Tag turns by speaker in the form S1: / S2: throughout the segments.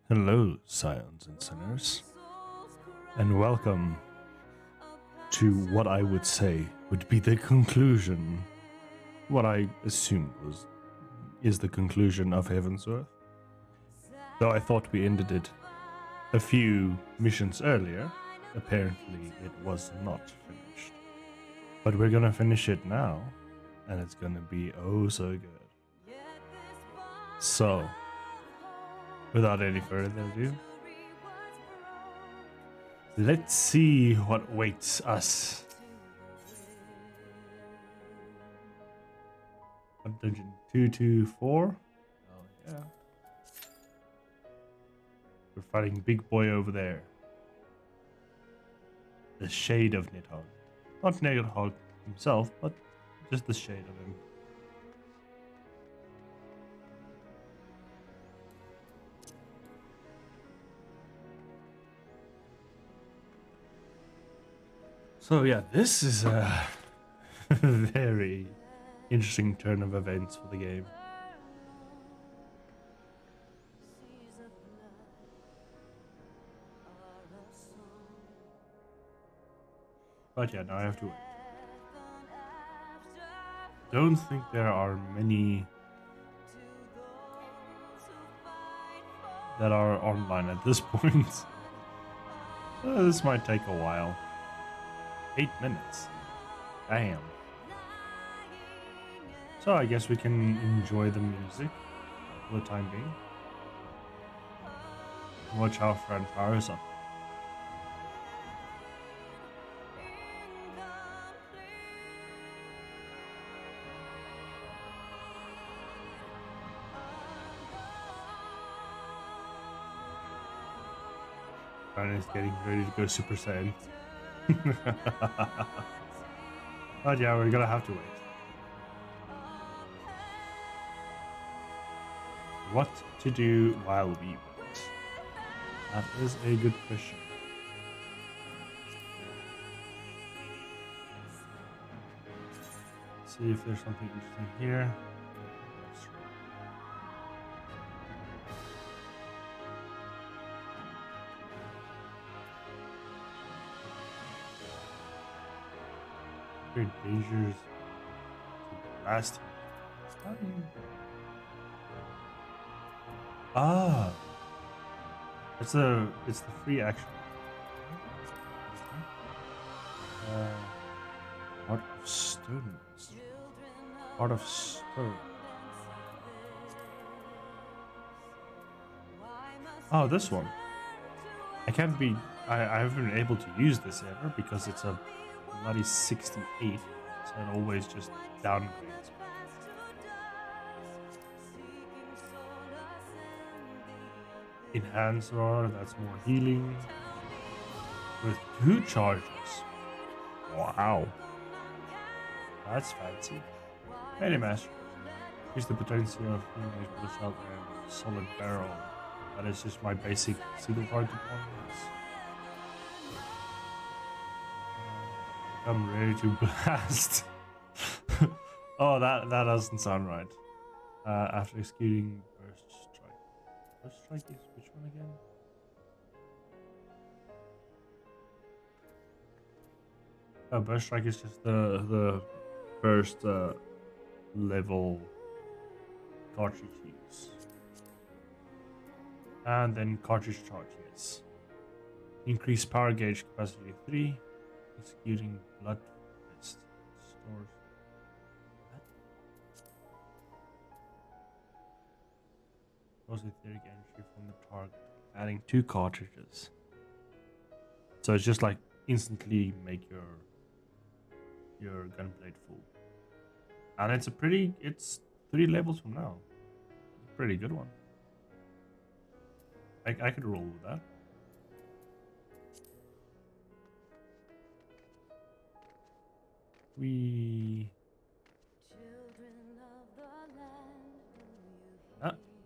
S1: Hello, scions and sinners, and welcome to what I would say would be the conclusion, what I assumed is the conclusion of Heaven's Earth. Though I thought we ended it a few missions earlier, apparently it was not finished. But we're gonna finish it now, and it's gonna be oh so good. So, without any further ado, let's see what waits us. Dungeon 224. Oh yeah. We're fighting big boy over there. The shade of Nidhogg. Not Nidhogg himself, but just the shade of him. So yeah, this is a very interesting turn of events for the game. But yeah, now I have to wait. Don't think there are many that are online at this point. This might take a while. 8 minutes. Damn. So I guess we can enjoy the music for the time being. Watch how Fran fires up. Fran is getting ready to go Super Saiyan. But yeah, we're gonna have to wait. What to do while we wait? That is a good question. Let's see if there's something interesting here. Dangers to blast. Ah, it's the free action. Heart of stone. Heart of stone. Oh, this one. I can't be. I haven't been able to use this ever because it's a bloody 68, so it always just downgrades. Enhancer, that's more healing. With 2 charges. Wow. That's fancy. Melee Master. Increase the potency of enemies with a shotgun and solid barrel. That is just my basic single target deployments. I'm ready to blast. Oh, that doesn't sound right. After executing burst strike. Burst strike is which one again? Oh, burst strike is just the first level cartridge use. And then cartridge charge, yes. Increase power gauge capacity 3. Executing blood fist stores. What? Cause etheric energy from the target. Adding 2 cartridges. So it's just like instantly make your gunblade full. And it's it's 3 levels from now. It's a pretty good one. I could roll with that.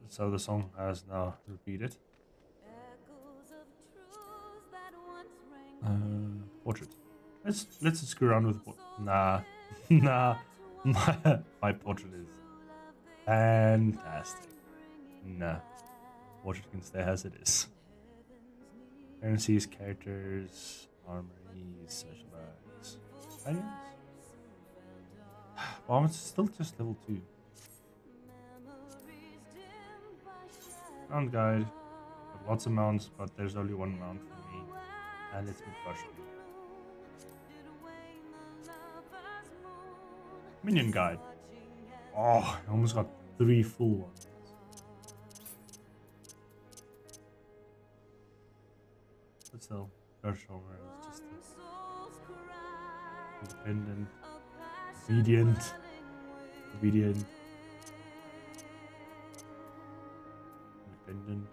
S1: So the song has now repeated. Portrait. Let's screw around with nah. My portrait is fantastic. Nah. Watch It Can Stay as it is. Currencies, characters, armories, special bags. Items? Well, it's still just level 2. Mount guide. Got lots of mounts, but there's only one mount for me. And it's Midgard. Minion guide. Oh, I almost got 3 full ones. But still, Gershomer is just independent, obedient, independent,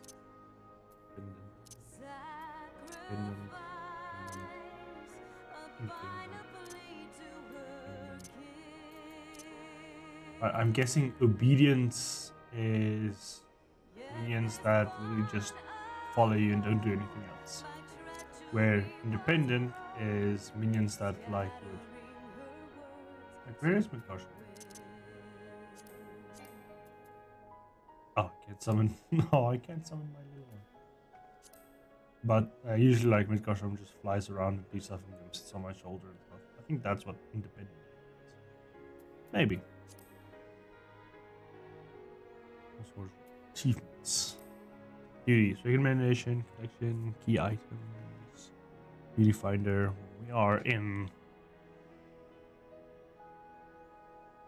S1: I'm guessing obedience is minions that really just follow you and don't do anything else. Where independent is minions that fly good. Like, where is Midgard? Oh, I can't summon. No, I can't summon my little one. But usually, like, Midgard just flies around and do stuff and sits on my shoulder and stuff. I think that's what independent is. Maybe. What's achievements? Duties, recommendation, collection, key items, beauty finder. We are in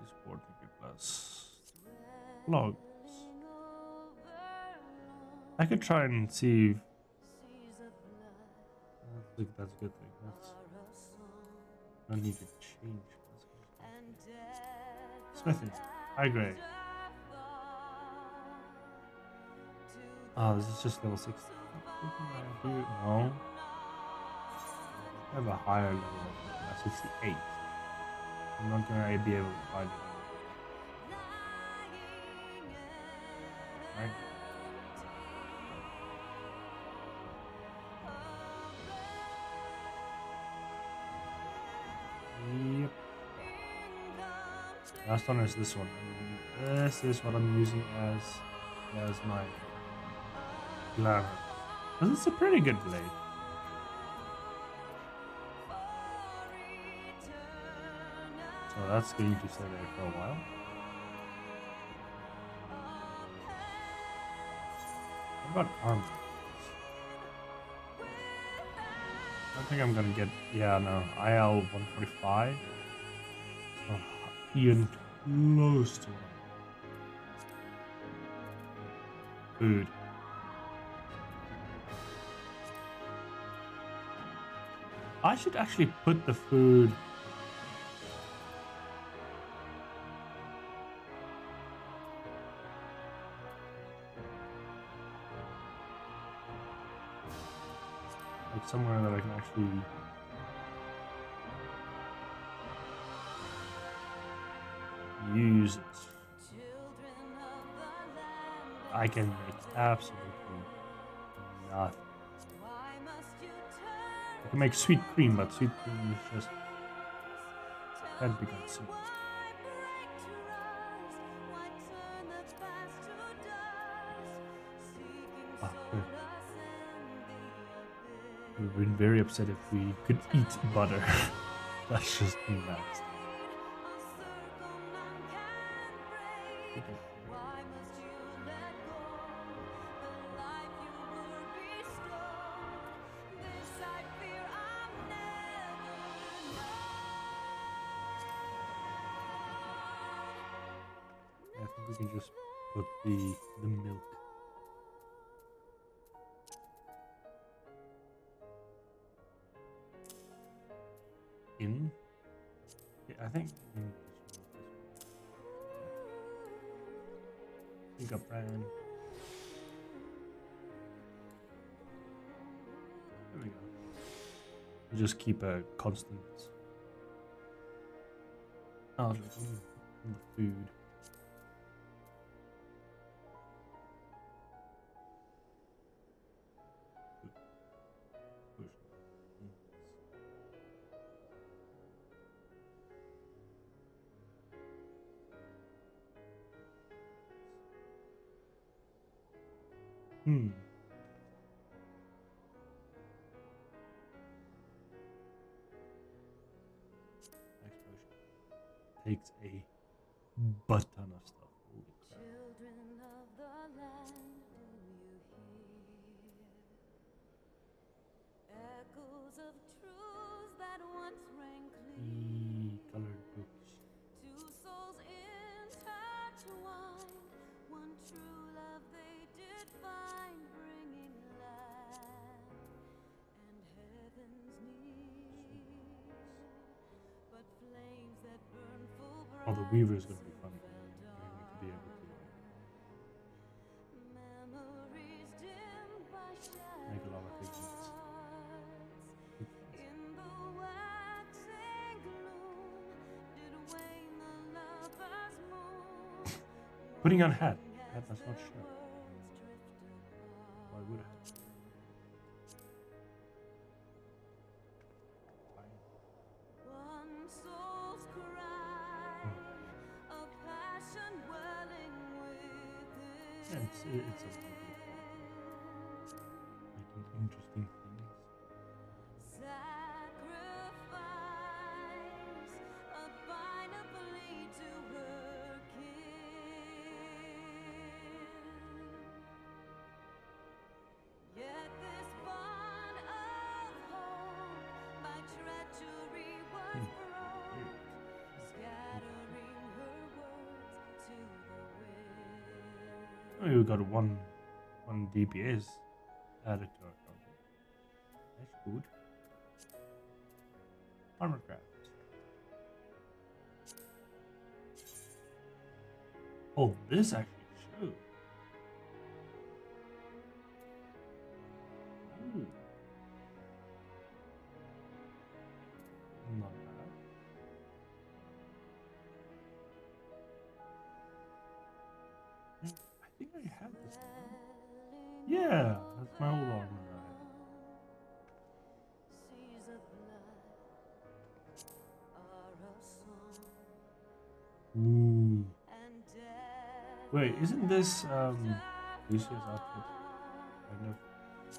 S1: Discord plus logs. I could try and see. I think that's a good thing. I don't need to change. Smithing, high grade. Oh, this is just level 60. No. I have a higher level, 68. I'm not gonna be able to find it. Right. Yep. Last one is this one. And this is what I'm using as my glamour. Because it's a pretty good blade. So that's going to stay there for a while. What about armor? I don't think I'm gonna get. Yeah, no. IL 145. It's not even close to it. Food. I should actually put the food. Like somewhere that I can actually use it. I can make absolutely nothing. I can make sweet cream, but sweet cream is just can't be consumed. Ah, good. We've been very upset if we could eat butter. That's just nasty. I think we can just put the milk. In? Yeah, I think pick up brand. There we go. We'll just keep a constant outlook on the food. Hmm. Next potion takes a butt ton of stuff. Holy crap.
S2: Children of the land, do you hear echoes of truths that once rang clear?
S1: Colored books.
S2: Two souls intertwined, one true love they did find, bringing land and heavens near. But flames that burn full bright.
S1: Oh, the Weaver is going to be fun. To be able to
S2: Memories dimmed by
S1: make a lot of things.
S2: in the waxing gloom, did wane the lover's moon.
S1: Putting on hat. Hat does not show. Why would I?
S2: One soul's cry, a passion welling within.
S1: It's a lovely making interesting things.
S2: Sacrifice, a binary to her kin. Yet this bond of hope by treachery was broke, scattering her words to the wind.
S1: Oh, you got one DPS added to our company. That's good. Armorcraft. Oh, this actually shows. Ooh. Not bad. I think I had this one. Yeah, that's my old armor.
S2: Seas of blood are a song,
S1: Ooh.
S2: and death
S1: Wait, isn't this Lucia's outfit? Kind of.
S2: to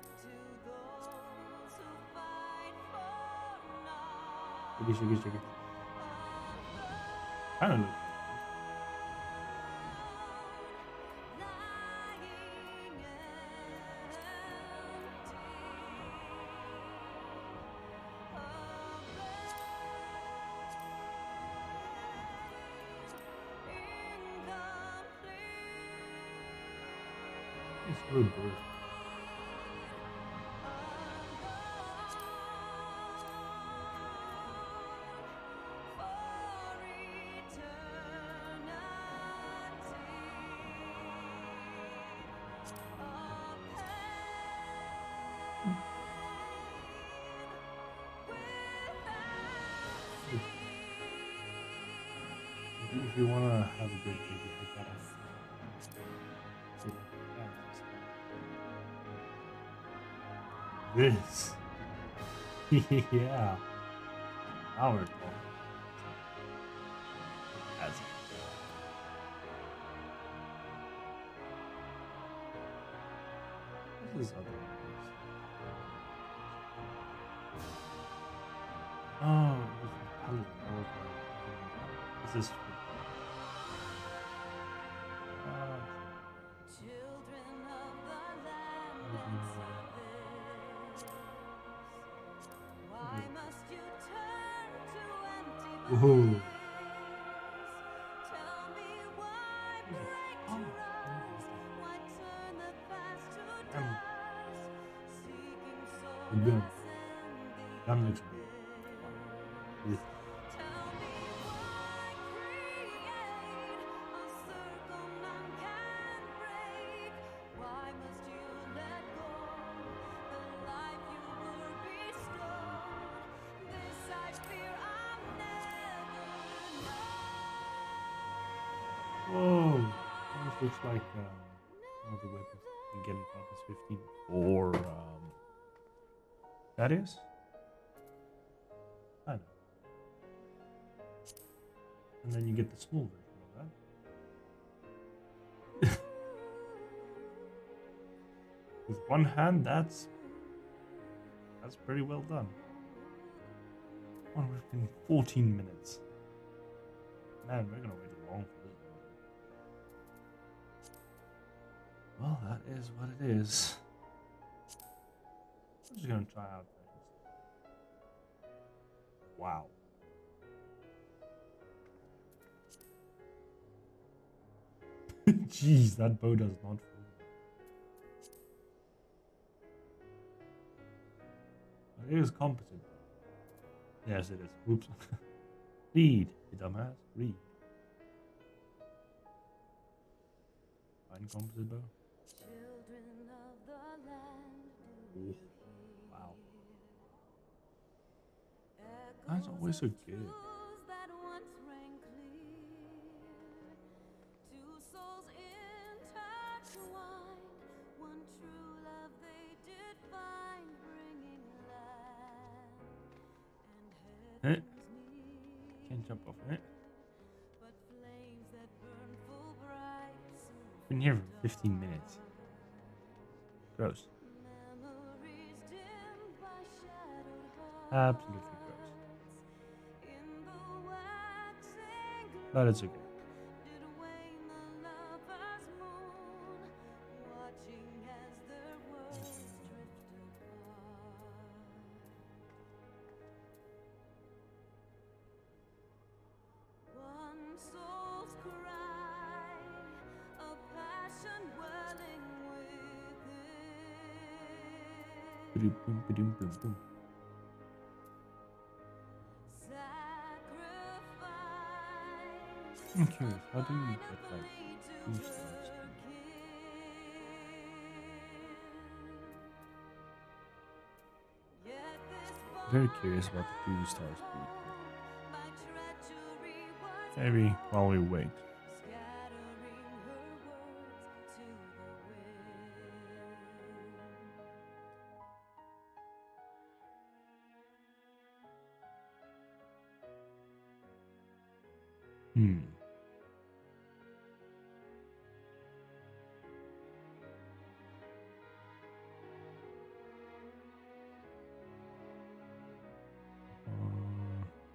S2: those who fight for naught.
S1: Shiggy. Kind of looks. It's really brutal. If you want to have a good day, you gotta this. Yeah. Now we're talking. That's it. This is other ones. Oh, this is paladin. This is
S2: Children of the land once of this. Why must you turn to empty
S1: Ooh.
S2: place? Tell me why break trust? Why turn the past to dust? Seeking
S1: Gun.
S2: solace in
S1: Gun
S2: the
S1: looks good.
S2: abyss. Tell me why create a circle none can break? Why must you let go the life you were bestowed? This I fear I'll never know.
S1: Whoa. This looks like one of the weapons you get in Final Fantasy 15. Or that is? I know. And then you get the small version of that. with one hand, that's pretty well done. Oh, we've been 14 minutes. Man, we're gonna wait long for this dungeon. Well, that is what it is. I'm just gonna try out fashion. Wow. Jeez, that bow does not fall. It is composite. Yes, it is. Oops. Read, you dumbass. Read. Fine composite bow. Oh, wow. That's always so good. Can't jump off it. Been here for 15 minutes. Gross. Absolutely gross. But it's okay. Boom, boom, boom, boom, boom. I'm curious, how do you get like 2 stars? Very curious about the 2-star speed. Maybe while we wait.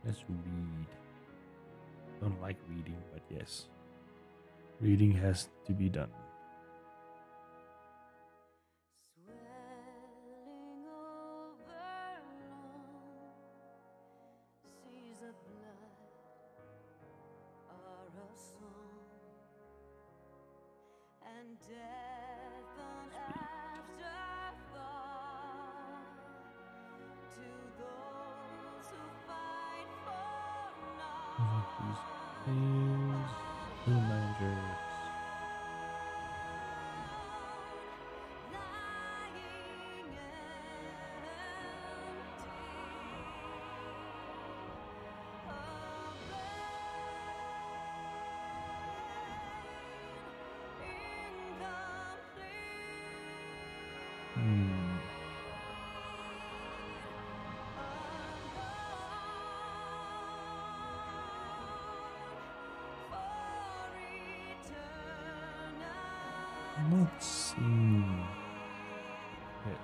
S1: Let's read. Don't like reading, but yes. Reading has to be done. Not seeing it.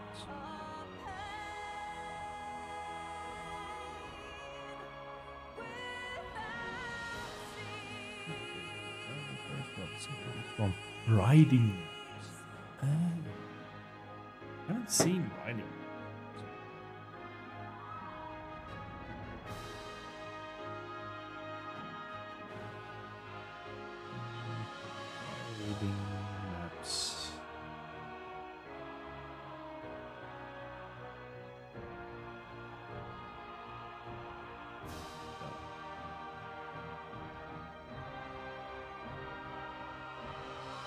S1: From riding. I haven't seen riding. Riding maps.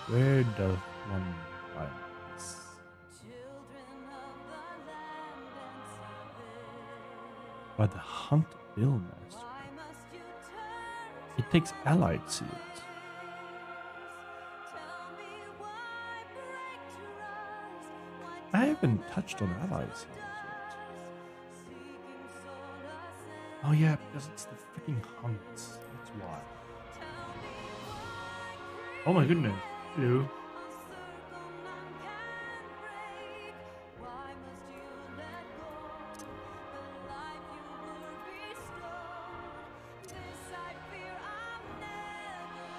S1: Where does one find this? By the Hunt Bill Master. It takes allied seals. I haven't touched on allied seals yet. Oh yeah, because it's the freaking hunts. That's why. Oh my goodness. Hello.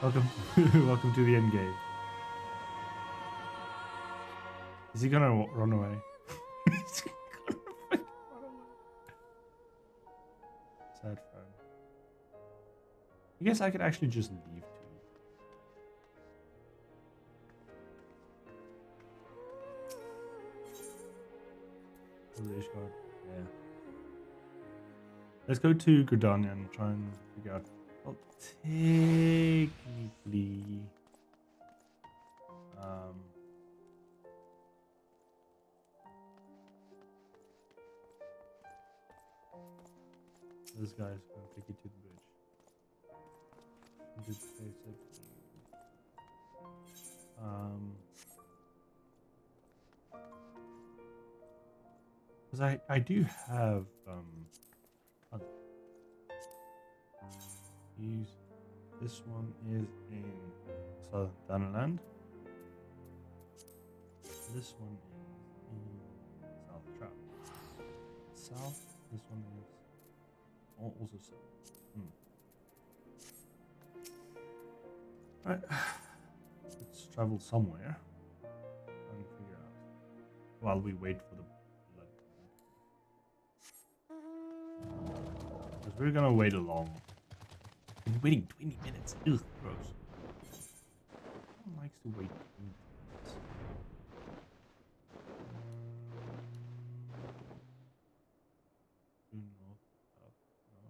S1: Welcome, welcome to the end game. Is he gonna run away? Is he gonna fucking run away? Sad friend. I guess I could actually just leave too. Village guard. Yeah. Let's go to Gridania and try and figure out. Well, technically, this guy's gonna take you to the bridge. Good place of because I do have use this one is in Southern Danaland. This one is in South Trap. South, this one is also south. Right. Let's travel somewhere and figure out while we wait for the blood. Because we're gonna wait a long. Been waiting 20 minutes. Ugh, gross. No one likes to wait 20 minutes. North, south, no.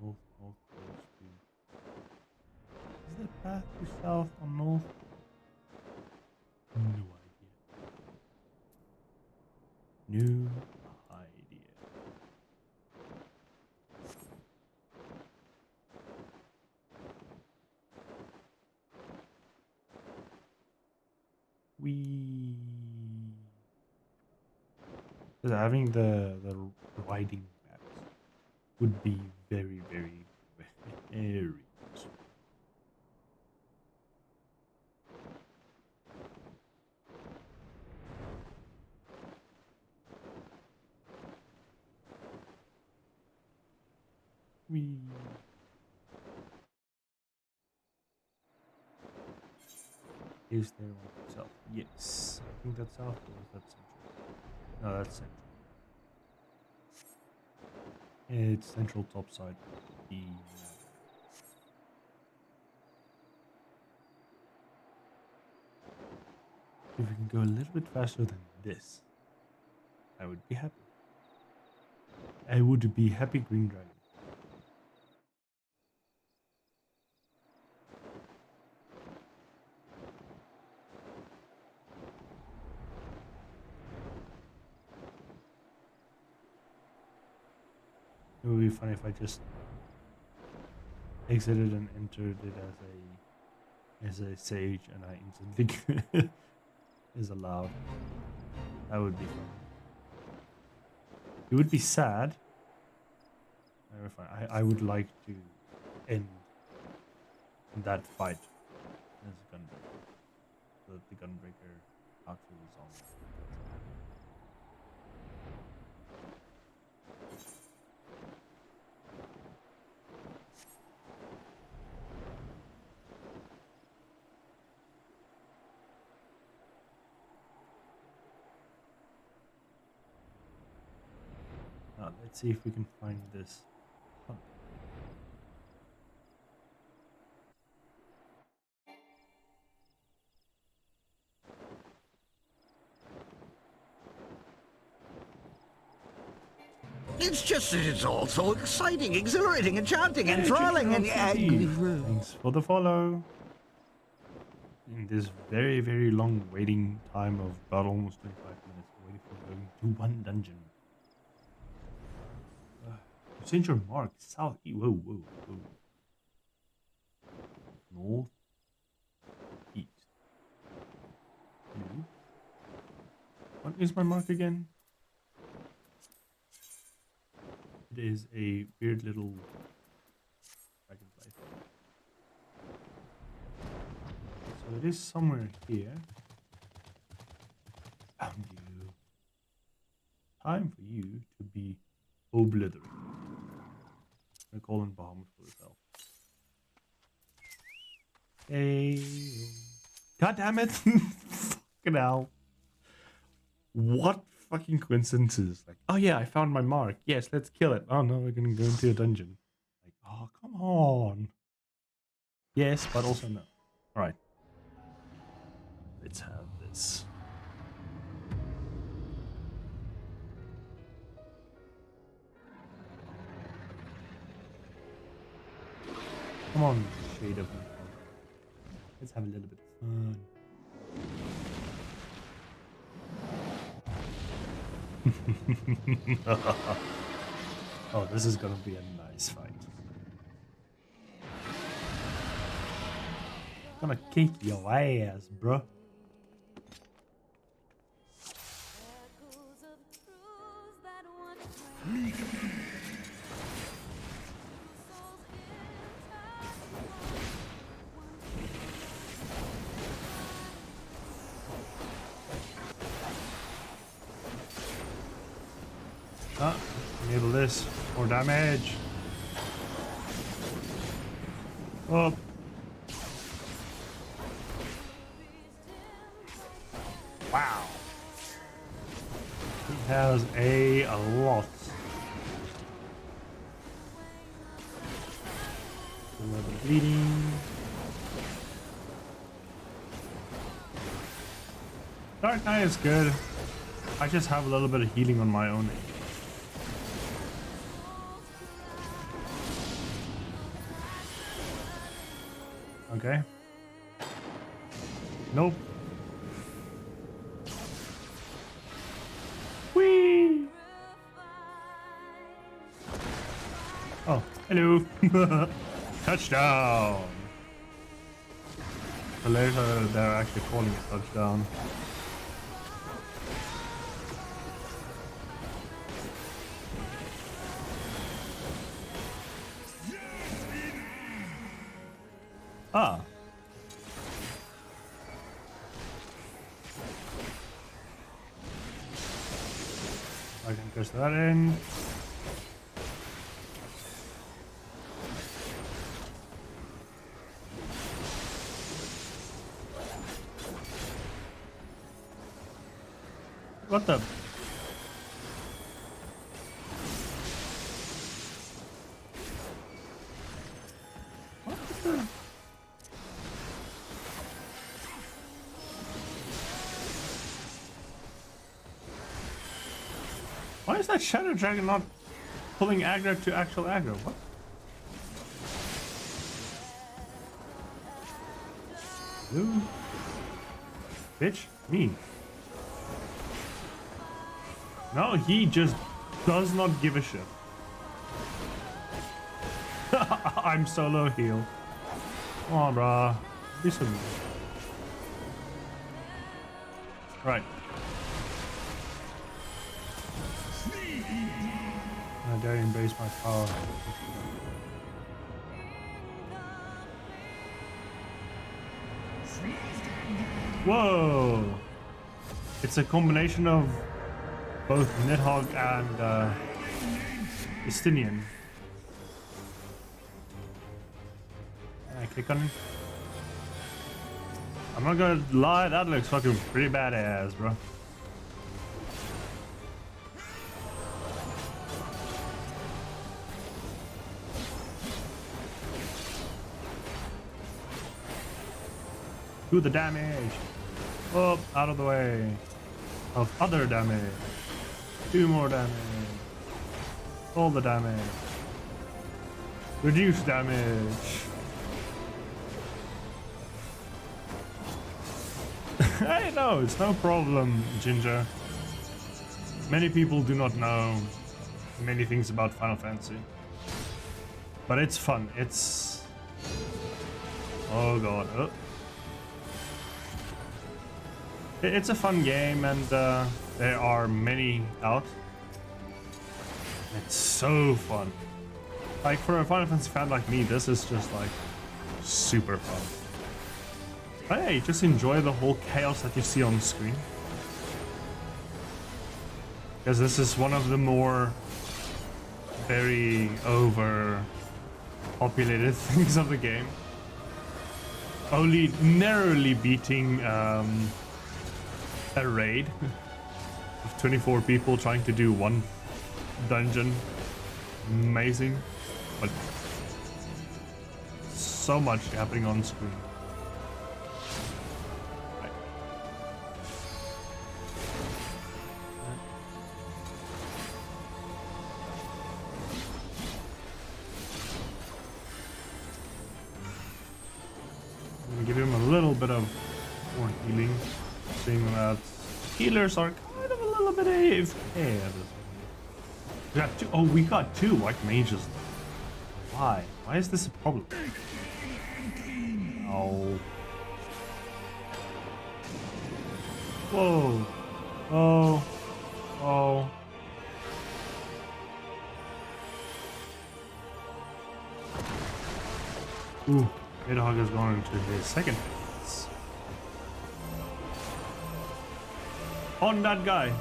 S1: North goes to. Is there a path to south or north? No idea. No idea. Because having the riding maps would be very, very, very useful. Is there one south? Yes. I think that's south, or is that central? No, that's central. It's central top side. If we can go a little bit faster than this, I would be happy. I would be happy, Green Dragon. It would be funny if I just exited and entered it as a sage and I instantly is allowed. That would be fun. It would be sad. I would like to end that fight as a gunbreaker. So that the gunbreaker actually is on. Now, let's see if we can find this.
S3: It's just that it's all so exciting, exhilarating, enchanting, enthralling, and
S1: Thanks for the follow. In this very, very long waiting time of about almost 25 minutes, waiting for going to one dungeon. You changed your mark. South. Whoa, whoa, whoa. North. East. No. What is my mark again? It is a weird little dragonfly. So it is somewhere here. Found you. Time for you to be obliterated. I'm calling Bahamut for yourself. Hey. God damn it. Fucking hell. What fucking coincidences? Like, oh yeah, I found my mark. Yes, let's kill it. Oh no, we're gonna go into a dungeon. Like, oh, come on. Yes, but also no. Alright. Let's have this. Come on, shade of me. Let's have a little bit of fun. Oh, this is gonna be a nice fight. Gonna kick your ass, bro. Ah, enable this. More damage. Oh. Wow. He has a lot. A little bit of bleeding. Dark Knight is good. I just have a little bit of healing on my own. Okay. Nope. Whee! Oh, hello. Touchdown. So later they're actually calling it touchdown. Ah. I can push that in. What the? Why is that Shadow Dragon not pulling aggro to actual aggro? What? You? Bitch? Me? No, he just does not give a shit. I'm solo heal. Come on, brah. Be some. Right. I dare embrace my power. Whoa! It's a combination of both Nidhogg and Estinian. Can I click on him? I'm not gonna lie, that looks fucking pretty badass, bro. Do the damage. Oh, out of the way. Of other damage. Do more damage. All the damage. Reduce damage. Hey, no, it's no problem, Ginger. Many people do not know many things about Final Fantasy. But it's fun. It's... Oh god. Oh. It's a fun game, and there are many out. It's so fun. Like, for a Final Fantasy fan like me, this is just like super fun. But hey, just enjoy the whole chaos that you see on the screen. Because this is one of the more very over populated things of the game. only narrowly beating a raid of 24 people trying to do one dungeon. Amazing, but so much happening on screen. Right. I'm gonna give him a little bit of more healing, seeing that healers are kind of a little bit AFK at this. We got two. Oh, we got two white mages. Why? Why is this a problem? Oh. Whoa. Oh. Oh. Ooh. Midhog is going into his second phase. On that guy.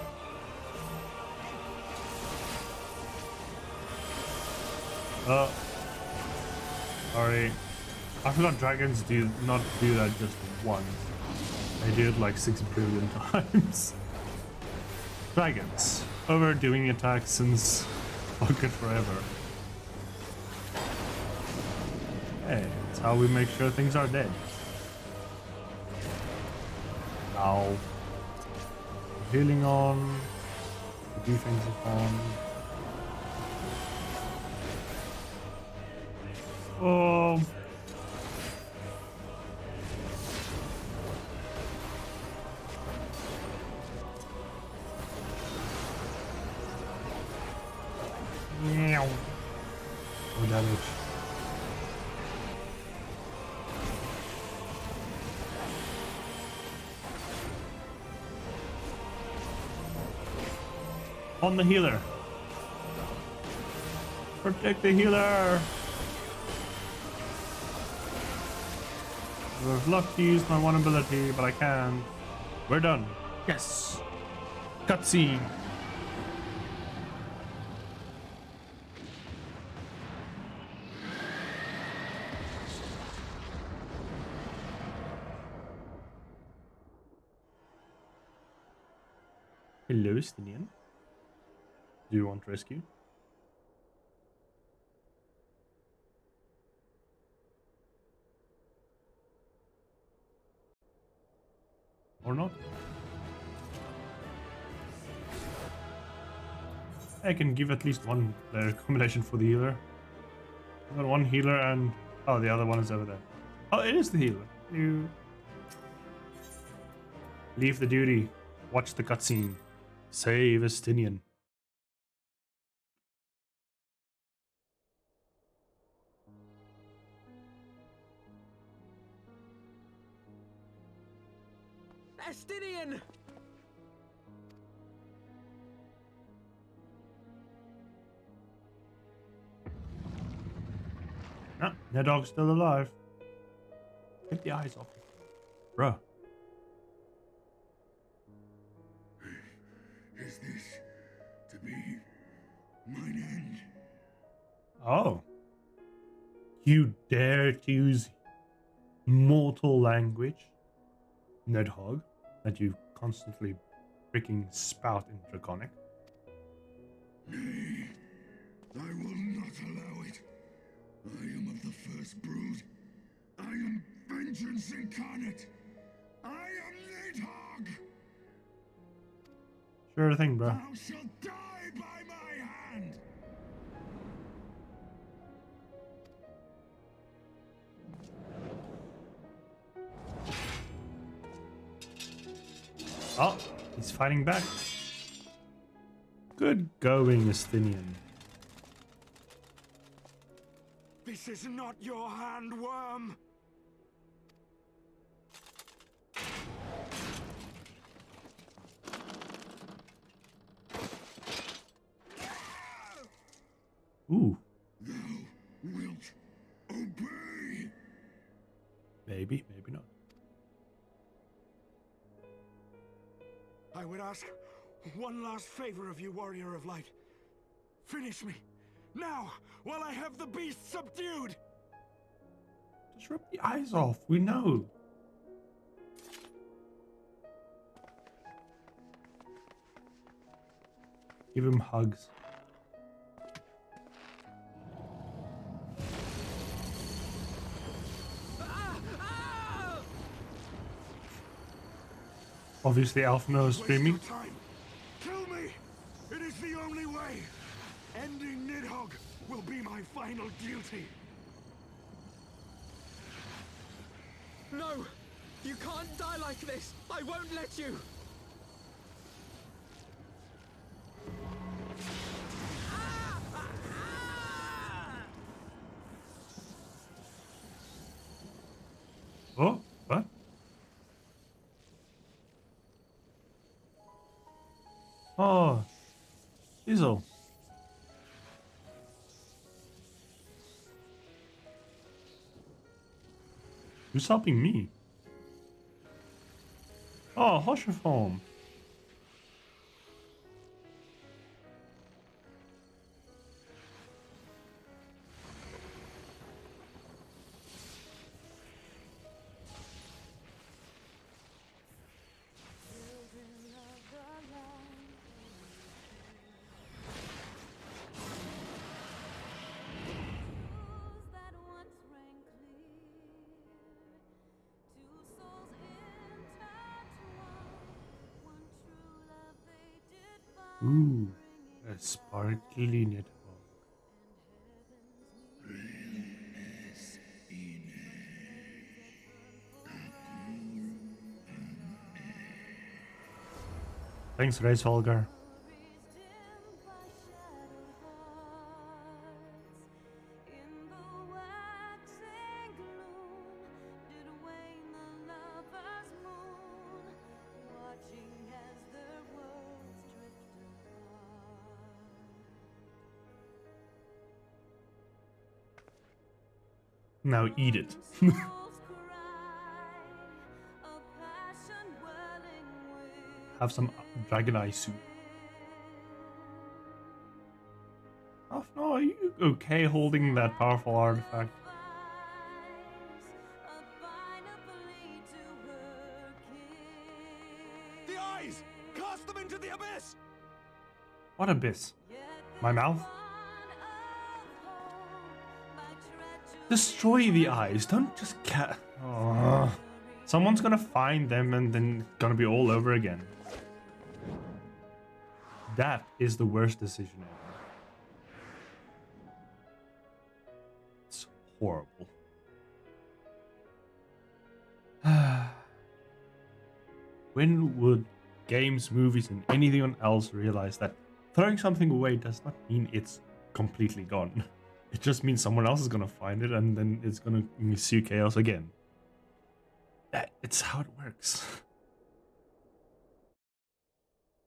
S1: Sorry. I forgot dragons do not do that just once. They do it like 6 billion times. Dragons. Overdoing attacks since fucking forever. Hey, that's how we make sure things are dead. Now. Healing on. Defense on. Oh. Meow. No damage. On the healer. Protect the healer. I would love to use my one ability, but I can't. We're done. Yes. Cutscene. Hello, Stinian. Do you want rescue? Or not? I can give at least one recommendation for the healer. I've got one healer and... Oh, the other one is over there. Oh, it is the healer. You... Leave the duty. Watch the cutscene. Save Estinian.
S4: Estinian!
S1: Ah, that dog's still alive. Take the eyes off. Bruh.
S5: Is this to be mine end?
S1: Oh. You dare to use mortal language, Nedhog, that you constantly freaking spout in Draconic?
S5: Nay, I will not allow it. I am of the first brood. I am vengeance incarnate. I am Nidhogg.
S1: Sure thing, bro.
S5: Thou shalt die by my hand.
S1: Oh, he's fighting back. Good going, Estinian.
S5: This is not your hand, worm.
S1: Ooh.
S5: Thou wilt obey.
S1: Maybe, maybe not.
S5: I would ask one last favor of you, warrior of light. Finish me, now, while I have the beast subdued!
S1: Just rip the eyes off. We know. Give him hugs. Obviously, Alphino is streaming.
S5: Waste your time. Kill me. It is the only way. Ending Nidhogg will be my final duty.
S4: No! You can't die like this! I won't let you!
S1: Oh, what? Oh, Diesel. Who's helping me? Oh, Hoshiform.
S2: that once rang clear. Two souls intertwined. One true love they did find.
S1: Ooh, a sparkly Nidhogg. Thanks, Race Holger. Now eat it. Have some dragon eye soup. Oh no, are you okay holding that powerful artifact?
S5: The eyes! Cast them into the abyss!
S1: What abyss? My mouth? Destroy the eyes. Don't just Oh. Someone's gonna find them and then it's gonna be all over again. That is the worst decision ever. It's horrible. When would games, movies, and anyone else realize that throwing something away does not mean it's completely gone? It just means someone else is gonna find it and then it's gonna ensue chaos again. It's how it works.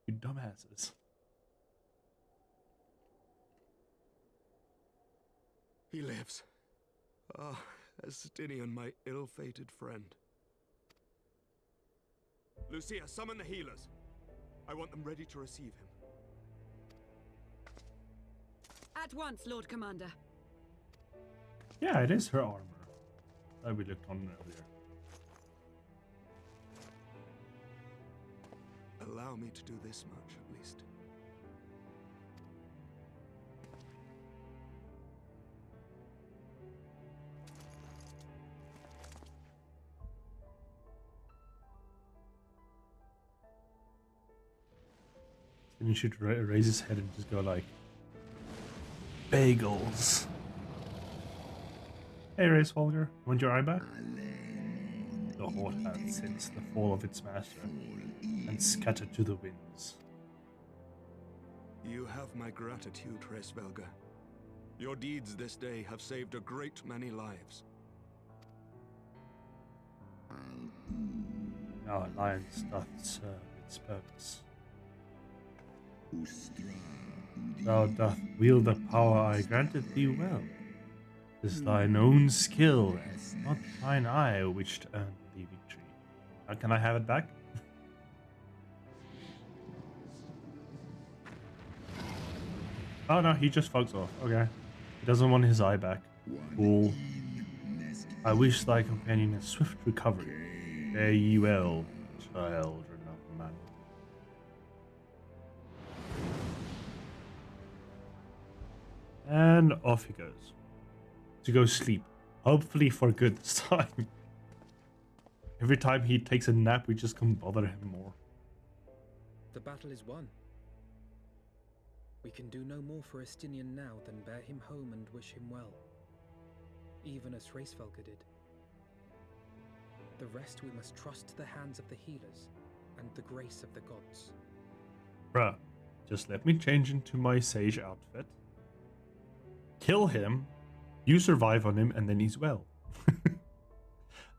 S1: You dumbasses.
S5: He lives. Ah, Estinian, my ill-fated friend. Lucia, summon the healers. I want them ready to receive him.
S6: At once, Lord Commander.
S1: Yeah, it is her armor that we looked on earlier.
S5: Allow me to do this much, at least.
S1: Then you should raise his head and just go like, bagels. Hey, Race Holger, want your eye back? The horde has since the fall of its master and scattered to the winds.
S5: You have my gratitude, Resvelga. Your deeds this day have saved a great many lives.
S1: Our alliance doth serve its purpose. Thou doth wield the power I granted thee well. 'Tis thine own skill, and not thine eye, which earned thee victory. Can I have it back? Oh no, he just fucks off. Okay. He doesn't want his eye back. Cool. I wish thy companion a swift recovery. Fare ye well, children of man. And off he goes. To go sleep. Hopefully for good this time. Every time he takes a nap, we just come bother him more.
S4: The battle is won. We can do no more for Estinian now than bear him home and wish him well, even as Hraesvelgr did. The rest we must trust to the hands of the healers and the grace of the gods.
S1: Bruh, just let me change into my sage outfit. Kill him, you survive on him, and then he's well.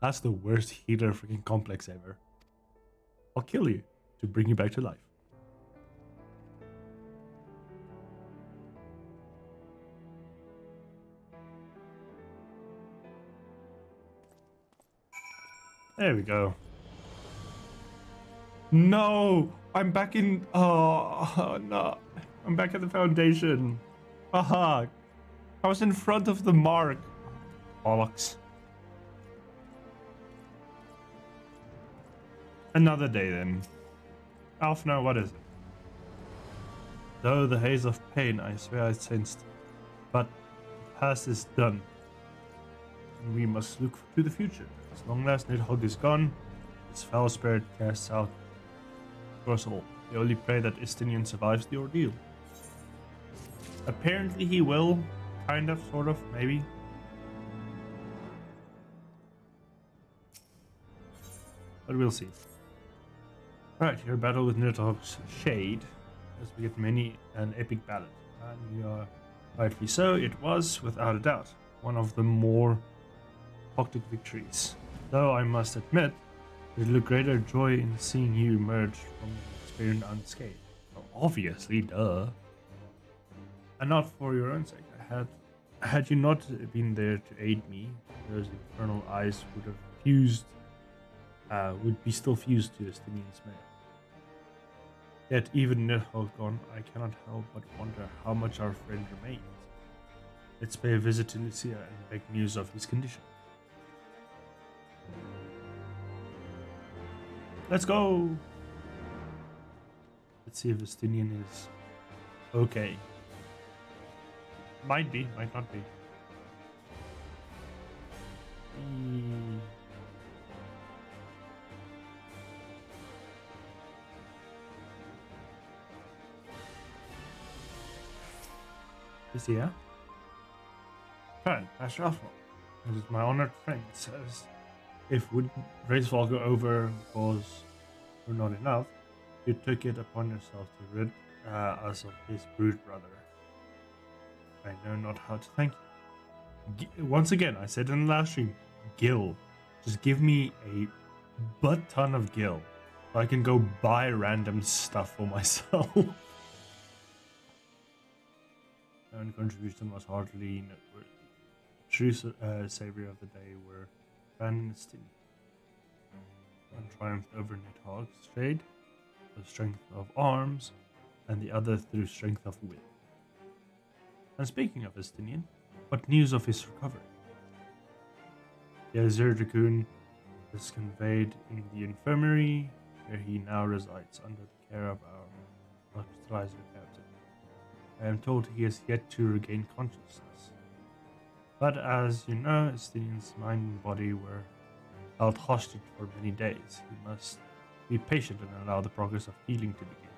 S1: That's the worst healer freaking complex ever. I'll kill you to bring you back to life. There we go. No! I'm back in... Oh, no. I'm back at the foundation. Haha. I was in front of the mark. Bollocks. Another day then. Alfner, what is it? Though the haze of pain I swear I sensed, but the past is done. And we must look to the future. As long as Nidhogg is gone, his foul spirit casts out for us all. We only pray that Estinian survives the ordeal. Apparently he will. Kind of, sort of, maybe. But we'll see. Alright, your battle with Nidhogg's Shade, as we get many an epic ballad. And we are rightly so, it was, without a doubt, one of the more hectic victories. Though I must admit, there's a greater joy in seeing you emerge from the experience unscathed. Well, obviously, duh. And not for your own sake. Had you not been there to aid me, those infernal eyes would have fused, would be still fused to Estinian's mail. Yet even Nidhogg gone, I cannot help but wonder how much our friend remains. Let's pay a visit to Lucia and beg news of his condition. Let's go! Let's see if Estinian is okay. Might be, might not be. Is he here? Fran, Master Alpha. It is my honored friend says, if would Hraesvelgr over was were not enough, you took it upon yourself to rid us of his brood brother. I know not how to thank you. Once again, I said in the last stream, Gil. Just give me a butt ton of Gil, so I can go buy random stuff for myself. And contribution was hardly noteworthy. True savior of the day were Fran-venture One triumphed over Nidhogg's Shade, the strength of arms, and the other through strength of will. And speaking of Estinian, what news of his recovery? The Azure Dragoon is conveyed in the infirmary, where he now resides under the care of our hospitalizer captain. I am told he has yet to regain consciousness. But as you know, Estinian's mind and body were held hostage for many days. He must be patient and allow the progress of healing to begin.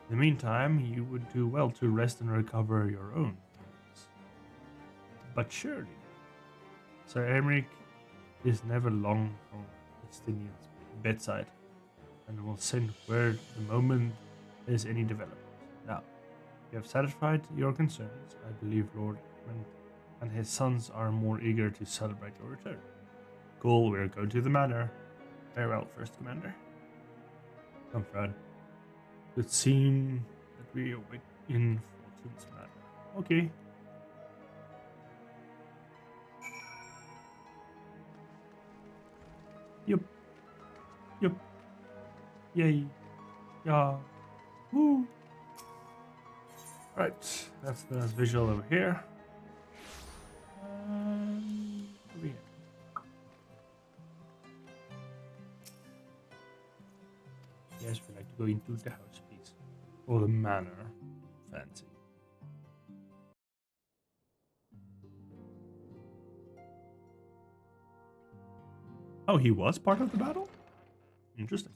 S1: In the meantime, you would do well to rest and recover your own. But surely, Sir Emmerich is never long from Estinian's bedside, and will send word the moment there is any development. Now, you have satisfied your concerns. I believe Lord Edmund and his sons are more eager to celebrate your return. Cool, we're going to the manor. Farewell, First Commander. Come, Fran. It seems that we await in Fortune's manor. Okay. Yup. Yup. Yay. Yeah. Woo. Right, that's the visual over here. Over here. go into the house, please. Or the manor. Fancy. Oh, he was part of the battle? Interesting.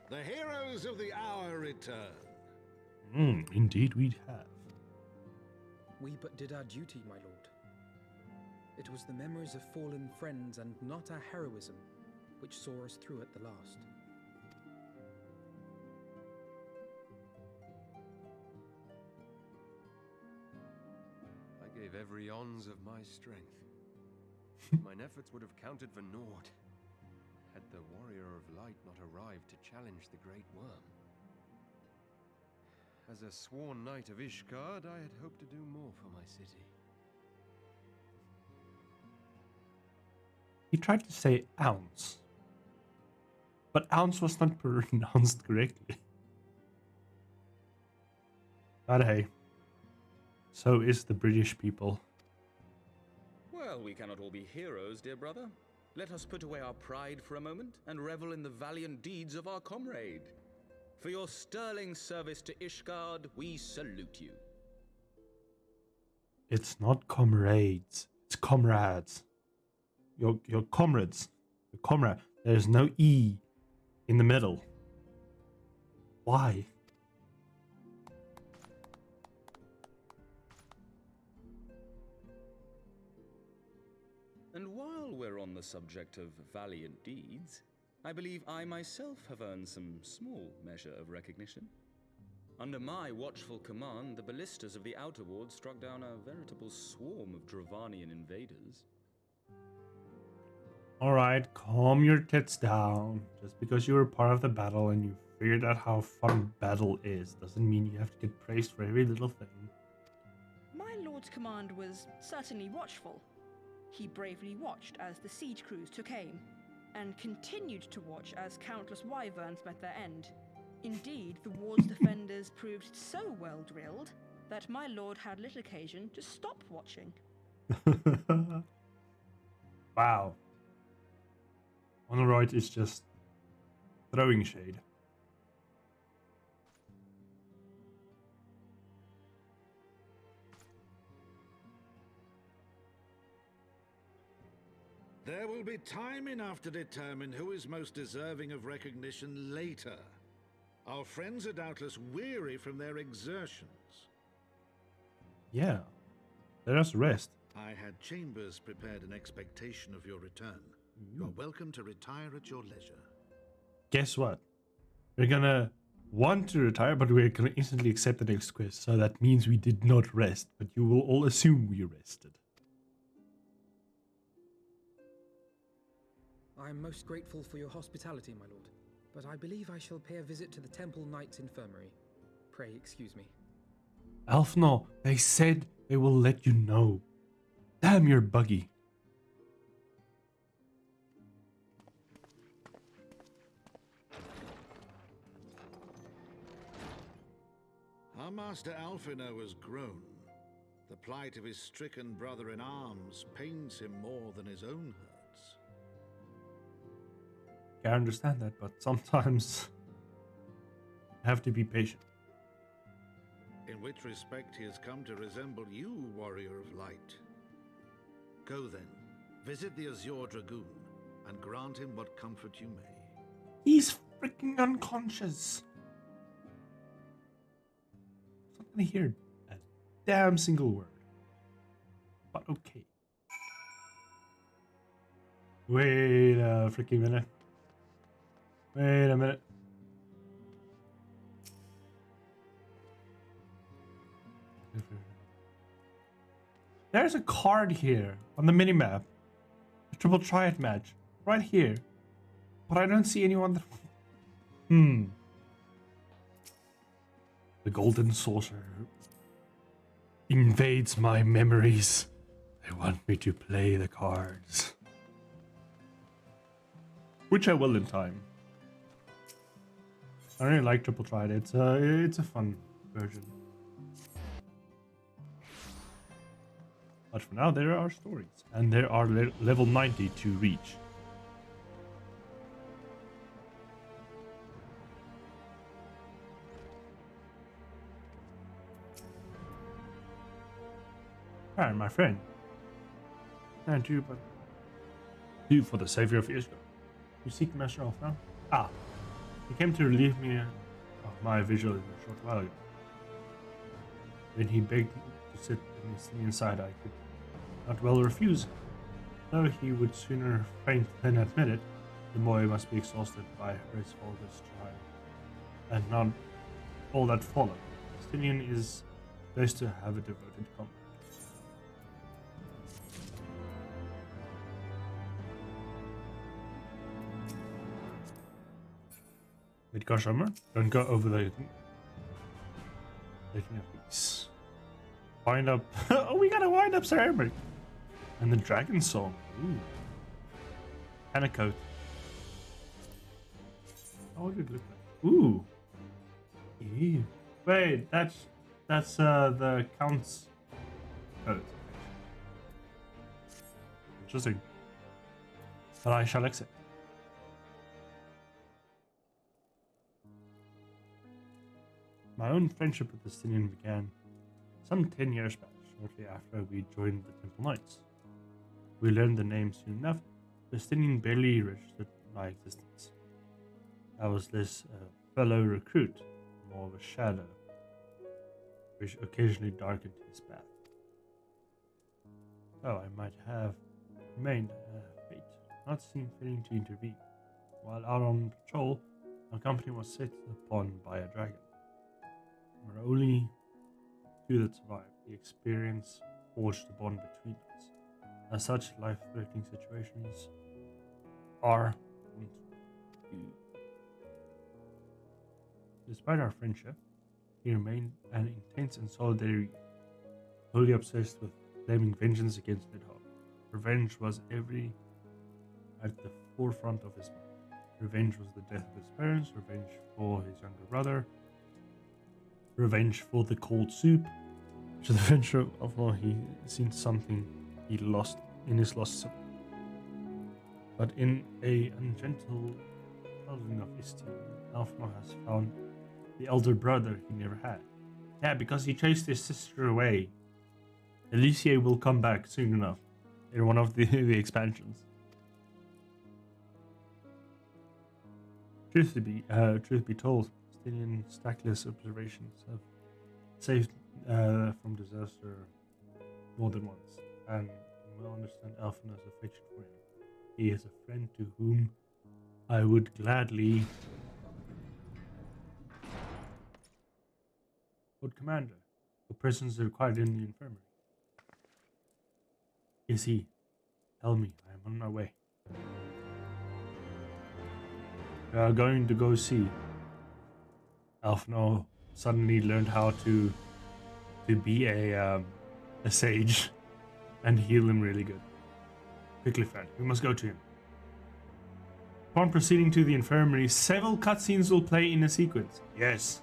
S5: The heroes of the hour return.
S1: Indeed we have.
S4: We but did our duty, my lord. It was the memories of fallen friends and not our heroism which saw us through at the last.
S7: I gave every ounce of my strength. Mine efforts would have counted for naught had the Warrior of Light not arrived to challenge the Great Worm. As a sworn knight of Ishgard, I had hoped to do more for my city.
S1: He tried to say ounce. But ounce was not pronounced correctly. But hey, so is the British people.
S8: Well, we cannot all be heroes, dear brother. Let us put away our pride for a moment and revel in the valiant deeds of our comrade. For your sterling service to Ishgard, we salute you.
S1: It's not comrades, it's comrades. Your comrades. Your comrade. There's no E in the middle. Why?
S8: And while we're on the subject of valiant deeds, I believe I myself have earned some small measure of recognition. Under my watchful command, the ballistas of the Outer Ward struck down a veritable swarm of Dravanian invaders.
S1: Alright, calm your tits down. Just because you were part of the battle and you figured out how fun battle is doesn't mean you have to get praised for every little thing.
S9: My lord's command was certainly watchful. He bravely watched as the siege crews took aim, and continued to watch as countless wyverns met their end. Indeed, the ward's defenders proved so well drilled that my lord had little occasion to stop watching.
S1: Wow. Honorite is just throwing shade.
S5: There will be time enough to determine who is most deserving of recognition later. Our friends are doubtless weary from their exertions.
S1: Yeah. Let us rest.
S5: I had chambers prepared in expectation of your return. You are welcome to retire at your leisure.
S1: Guess what? We're gonna want to retire, but we're gonna instantly accept the next quest. So that means we did not rest, but you will all assume we rested.
S4: I am most grateful for your hospitality, my lord, but I believe I shall pay a visit to the Temple Knight's Infirmary. Pray excuse me.
S1: Alfno, they said they will let you know. Damn, you're buggy.
S5: Our master Alfino has grown. The plight of his stricken brother-in-arms pains him more than his own hurts.
S1: I understand that, but sometimes you have to be patient.
S5: In which respect he has come to resemble you, Warrior of Light. Go then, visit the Azure Dragoon, and grant him what comfort you may.
S1: He's freaking unconscious. I'm not gonna hear a damn single word. But okay. Wait a freaking minute. Wait a minute. There's a card here on the minimap. A triple triad match. Right here. But I don't see anyone that... The Golden Saucer invades my memories. They want me to play the cards. Which I will in time. I really like Triple Triad. It's a fun version. But for now, there are stories. And there are level 90 to reach. Fran, my friend. And you, but you for the savior of Israel. You seek Master Alpha? Ah, he came to relieve me of my vigil a short while ago. When he begged me to sit inside, I could not well refuse. Though he would sooner faint than admit it, the boy must be exhausted by his father's trial, and not all that followed. Justinian is best to have a devoted comrade. Midgårdshammer, don't go over the taking a piece. Wind up. Oh, we got a wind up ceremony. And the dragon song. Ooh. And a coat. How would it look like? Ooh. Ew. Wait, that's the count's coat. Interesting. But I shall accept. My own friendship with Justinian began some 10 years back, shortly after we joined the Temple Knights. We learned the name soon enough. Justinian barely registered my existence. I was less a fellow recruit, more of a shadow, which occasionally darkened his path. So I might have remained fate, not seen fitting to intervene. While out on patrol, our company was set upon by a dragon. There were only two that survived. The experience forged a bond between us. As such, life-threatening situations are. Despite our friendship, he remained an intense and solitary, wholly obsessed with claiming vengeance against Nidhogg. Revenge was at the forefront of his mind. Revenge was the death of his parents, revenge for his younger brother, revenge for the cold soup. To the venture of all, he seen something he lost in his lost son. But in a ungentle telling of his team, Alfno has found the elder brother he never had. Yeah, because he chased his sister away. Alicia will come back soon enough in one of the expansions. Truth be told, Justinian stackless observations have saved from disaster more than once, and you will understand Alfina's affection for him. He is a friend to whom I would gladly. Lord Commander, the presence is required in the infirmary. Is he? Tell me, I am on my way. We are going to go see. Alfno suddenly learned how to be a sage and heal him really good. Quickly, Fran, we must go to him. Upon proceeding to the infirmary, several cutscenes will play in a sequence. Yes.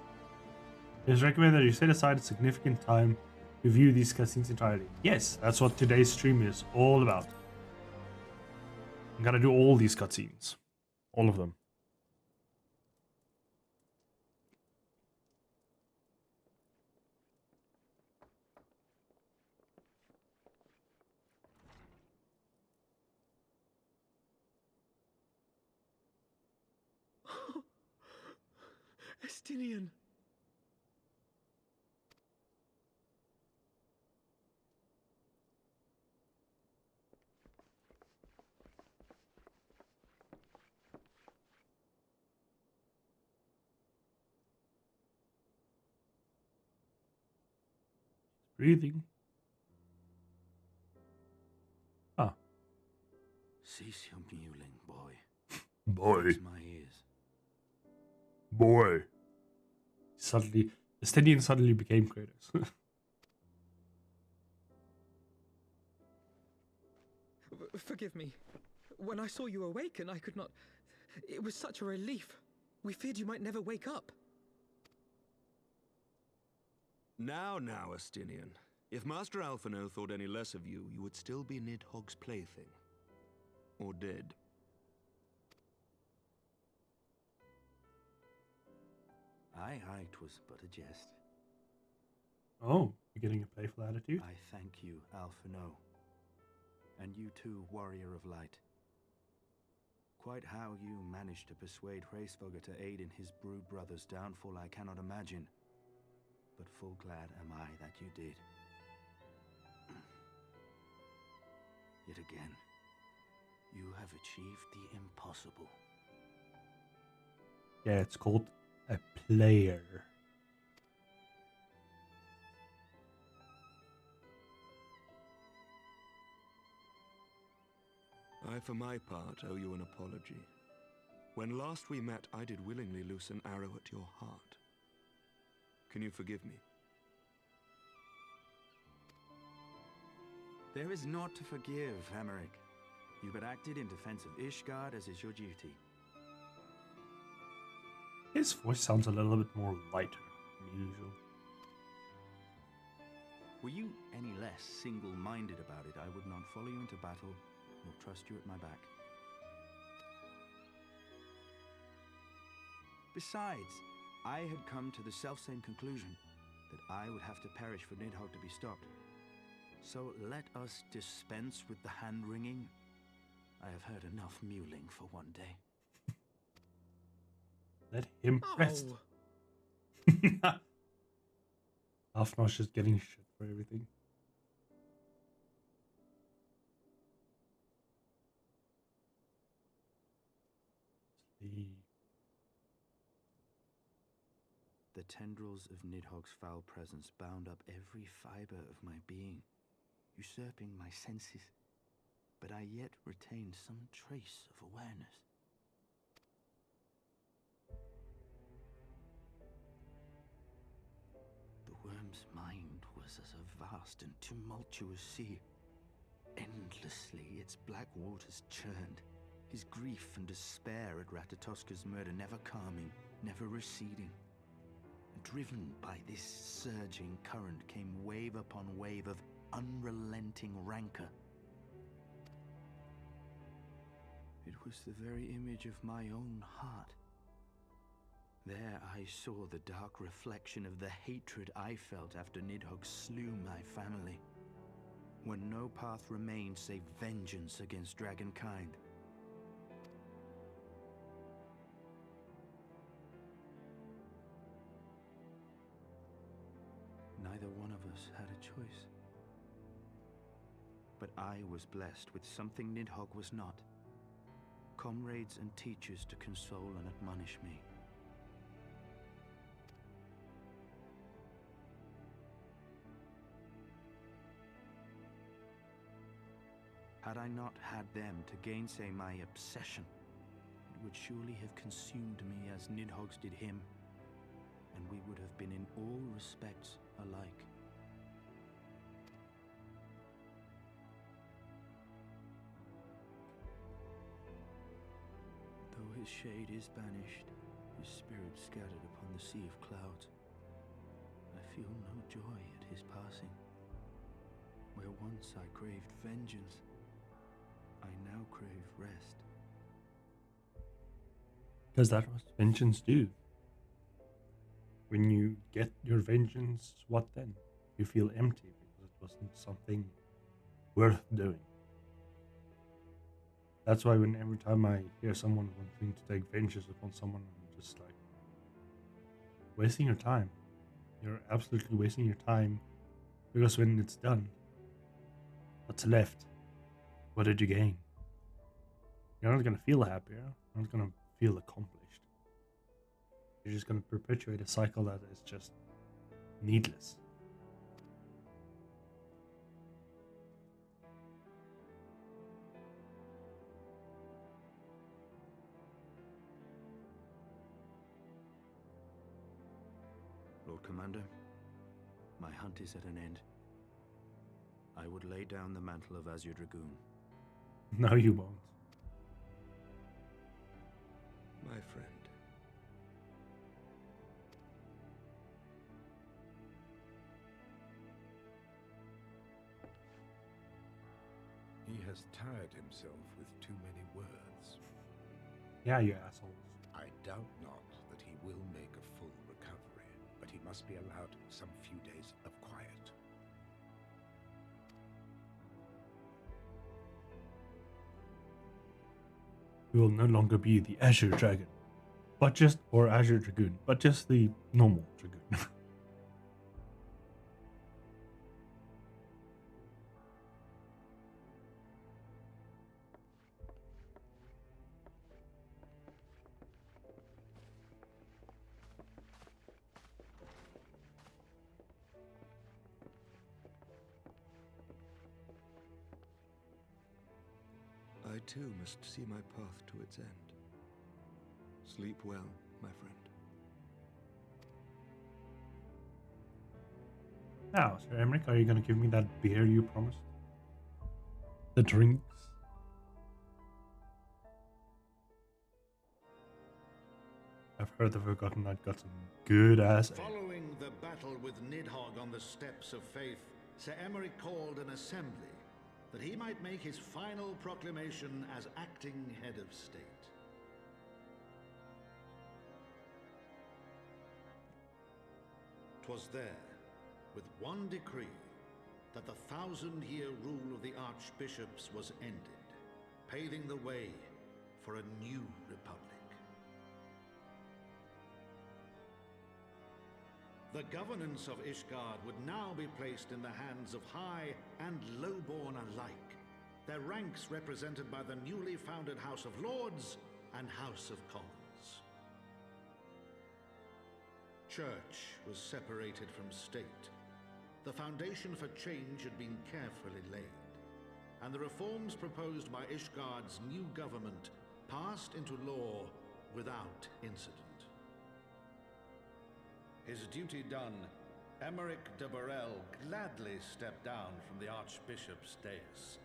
S1: It is recommended that you set aside a significant time to view these cutscenes entirely. Yes, that's what today's stream is all about. I'm gonna do all these cutscenes. All of them.
S4: Estinian!
S1: Breathing. Ah.
S3: Cease your mewling, boy.
S1: Boy.
S3: It's my ears.
S1: Boy. Suddenly, Estinian suddenly became Kratos.
S4: Forgive me. When I saw you awaken, I could not. It was such a relief. We feared you might never wake up.
S10: Now, Estinian. If Master Alphino thought any less of you, you would still be Nidhogg's plaything. Or dead.
S3: Aye, 'twas but a jest.
S1: Oh, he getting a playful attitude.
S11: I thank you, Alphino. And you too, Warrior of Light. Quite how you managed to persuade Hraesvelgr to aid in his brood brother's downfall I cannot imagine. But full glad am I that you did. Yet again, you have achieved the impossible.
S1: Yeah, it's called a player.
S10: I, for my part, owe you an apology. When last we met, I did willingly loose an arrow at your heart. Can you forgive me?
S11: There is naught to forgive, Hameric. You but acted in defense of Ishgard as is your duty.
S1: His voice sounds a little bit more lighter than usual.
S11: Were you any less single-minded about it, I would not follow you into battle, nor trust you at my back. Besides, I had come to the selfsame conclusion, that I would have to perish for Nidhogg to be stopped. So let us dispense with the hand-wringing. I have heard enough mewling for one day.
S1: Let him rest. Alphino's just getting shit for everything. Sleep.
S11: The tendrils of Nidhogg's foul presence bound up every fiber of my being, usurping my senses, but I yet retained some trace of awareness. The worm's mind was as a vast and tumultuous sea. Endlessly its black waters churned, his grief and despair at Ratatoska's murder never calming, never receding. Driven by this surging current came wave upon wave of unrelenting rancor. It was the very image of my own heart. There I saw the dark reflection of the hatred I felt after Nidhogg slew my family, when no path remained save vengeance against dragonkind. Neither one of us had a choice. But I was blessed with something Nidhogg was not. Comrades and teachers to console and admonish me. Had I not had them to gainsay my obsession, it would surely have consumed me as Nidhogg's did him, and we would have been in all respects alike. Though his shade is banished, his spirit scattered upon the sea of clouds, I feel no joy at his passing. Where once I craved vengeance, I now crave rest.
S1: Because that's what vengeance do. When you get your vengeance, what then? You feel empty because it wasn't something worth doing. That's why every time I hear someone wanting to take vengeance upon someone, I'm just like, wasting your time. You're absolutely wasting your time, because when it's done, what's left? What did you gain? You're not going to feel happier. You're not going to feel accomplished. You're just going to perpetuate a cycle that is just needless.
S11: Lord Commander, my hunt is at an end. I would lay down the mantle of Azure Dragoon.
S1: No, you won't.
S10: My friend.
S12: He has tired himself with too many words.
S1: Yeah, you assholes.
S12: I doubt not that he will make a full recovery, but he must be allowed some few days of quiet.
S1: We will no longer be the Azure Dragon, but just, or Azure Dragoon, but just the normal Dragoon.
S10: I too must see my path to its end. Sleep well, my friend.
S1: Now, Sir Emmerich, are you going to give me that beer you promised? The drinks? I've heard the Forgotten Knight got some good ass.
S5: Following the battle with Nidhogg on the Steps of Faith, Sir Emmerich called an assembly that he might make his final proclamation as acting head of state. "'Twas there, with one decree, that the 1,000-year rule of the archbishops was ended, paving the way for a new republic. The governance of Ishgard would now be placed in the hands of high and lowborn alike, their ranks represented by the newly founded House of Lords and House of Commons. Church was separated from state. The foundation for change had been carefully laid, and the reforms proposed by Ishgard's new government passed into law without incident. His duty done, Emmerich de Burrell gladly stepped down from the Archbishop's dais,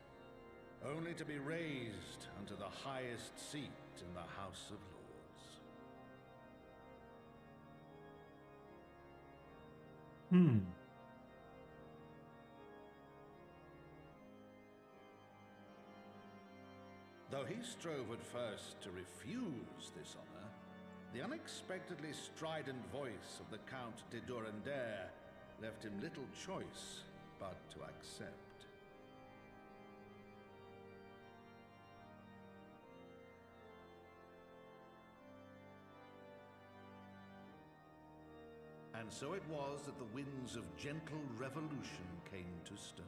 S5: only to be raised unto the highest seat in the House of Lords. Though he strove at first to refuse this honor, the unexpectedly strident voice of the Count de Durandare left him little choice but to accept. And so it was that the winds of gentle revolution came to stir.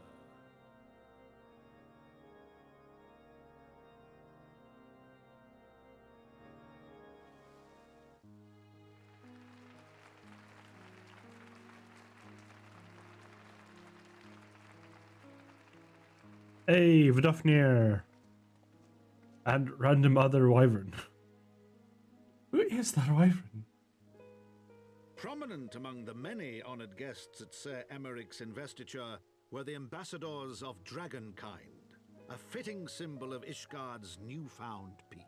S1: Hey, Vidofnir! And random other wyvern. Who is that wyvern?
S5: Prominent among the many honored guests at Sir Emmerich's investiture were the ambassadors of Dragonkind, a fitting symbol of Ishgard's newfound peace.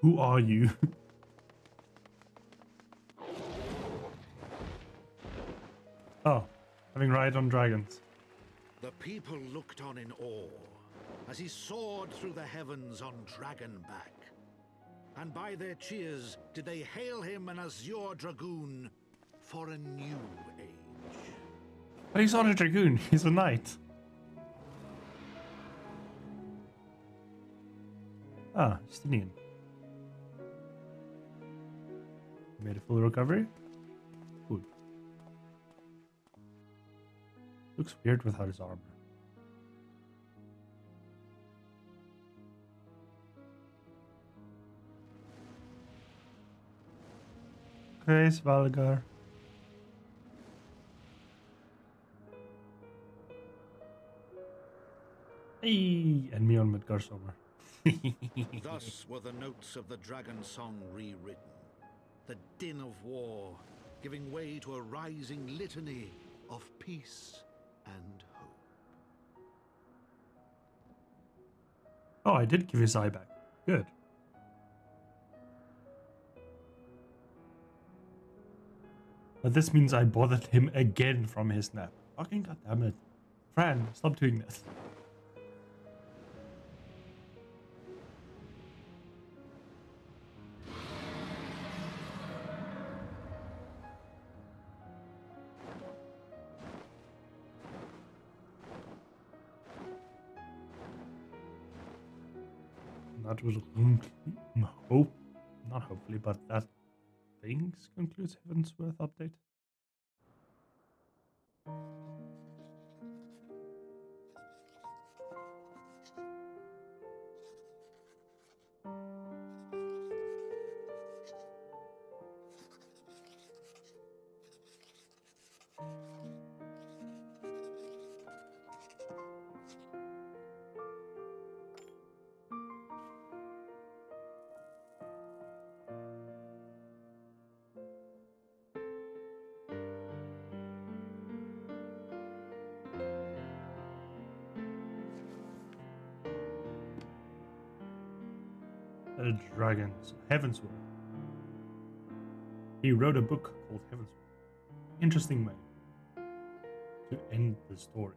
S1: Who are you? Oh, having ride on dragons.
S5: The people looked on in awe as he soared through the heavens on Dragonback. And by their cheers did they hail him an Azure Dragoon for a new age.
S1: But he's not a dragoon, he's a knight. Ah, Justinian. Made a full recovery? Good. Looks weird without his armor. Okay, Svalgar. Hey, and me on Midgar Summer.
S5: Thus were the notes of the dragon song rewritten. The din of war, giving way to a rising litany of peace and hope.
S1: Oh, I did give his eye back. Good. But this means I bothered him again from his nap. Fucking goddammit. Fran, stop doing this. that will not hopefully, but that things concludes Heavensworth update. The Dragons, Heavensworth. He wrote a book called Heavensworth. Interesting way to end the story.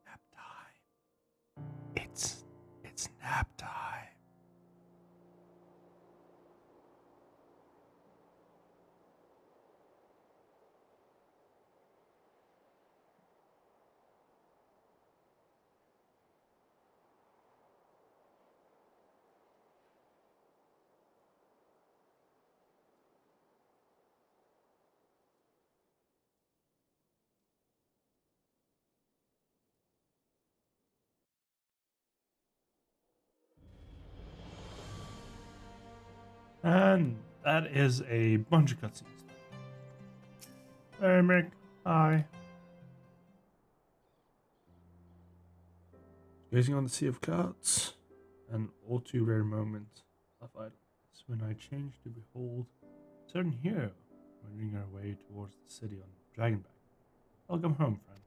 S1: Nap time. It's nap time. And that is a bunch of cutscenes. Hey, Mick. Hi. Gazing on the sea of clouds, an all too rare moment of idleness when I changed to behold a certain hero wending her way towards the city on Dragonback. Welcome home, friend.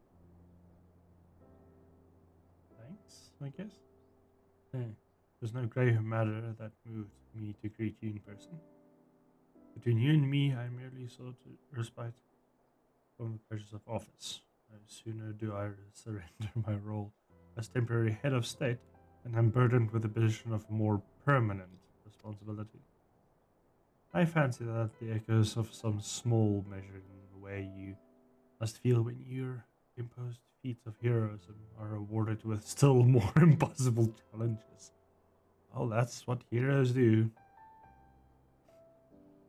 S1: Thanks, I guess. There's no grave matter that moved me to greet you in person. Between you and me, I merely sought respite from the pressures of office. No sooner do I surrender my role as temporary head of state, and I'm burdened with a position of more permanent responsibility. I fancy that the echoes of some small measure in the way you must feel when your imposed feats of heroism are rewarded with still more impossible challenges. Well, that's what heroes do.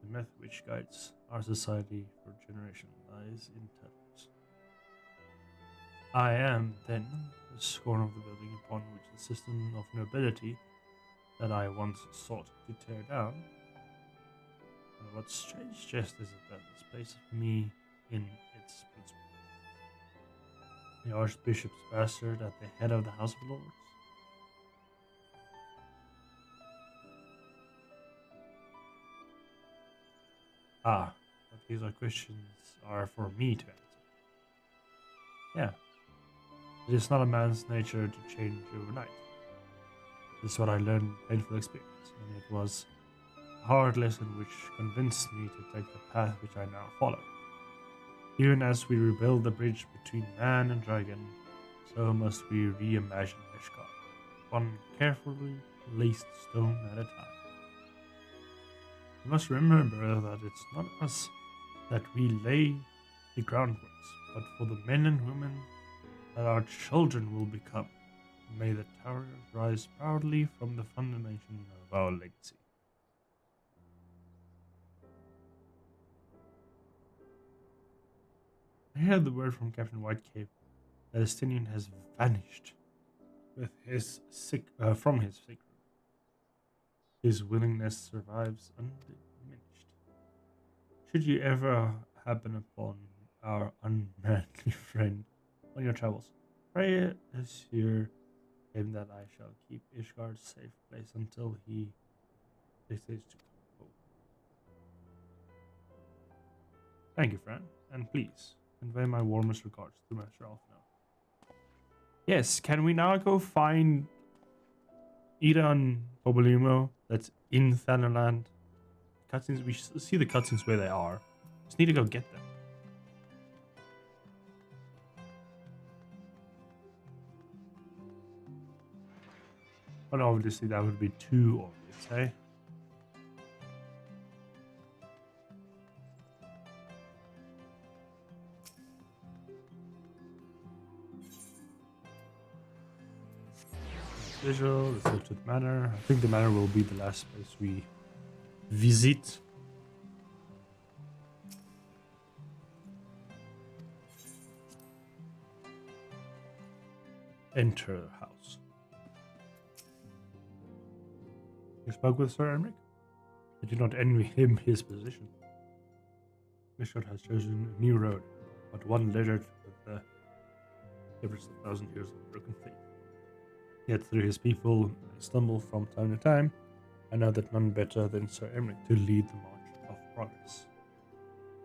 S1: The myth which guides our society for generations lies in tatters. I am, then, the scorn of the building upon which the system of nobility that I once sought to tear down. And what strange jest is it that this place of me in its principle? The Archbishop's bastard at the head of the House of Lords? Ah, but these are questions are for me to answer. Yeah. It is not a man's nature to change overnight. This is what I learned in painful experience, and it was a hard lesson which convinced me to take the path which I now follow. Even as we rebuild the bridge between man and dragon, so must we reimagine Ishgard, one carefully placed stone at a time. We must remember that it's not us that we lay the groundworks, but for the men and women that our children will become. May the towers rise proudly from the foundation of our legacy. I heard the word from Captain Whitecape that Estinian has vanished with his from his sick room. His willingness survives undiminished. Should you ever happen upon our unmanly friend on your travels, pray assure him that I shall keep Ishgard a safe place until he decides to come home. Thank you, Fran, and please convey my warmest regards to Master Alfino. Yes, can we now go find Ida and Bobolimo that's in Thanaland? Cutscenes, we see the cutscenes where they are. Just need to go get them. But obviously that would be too obvious, eh? visual. Let's go to the manor. I think the manor will be the last place we visit. Enter the house. You spoke with Sir Emric? I do not envy him his position. Mishot has chosen a new road, but one littered with the shivers of 1,000 years of broken faith. Yet through his people I stumble from time to time. I know that none better than Sir Emric to lead the march of progress.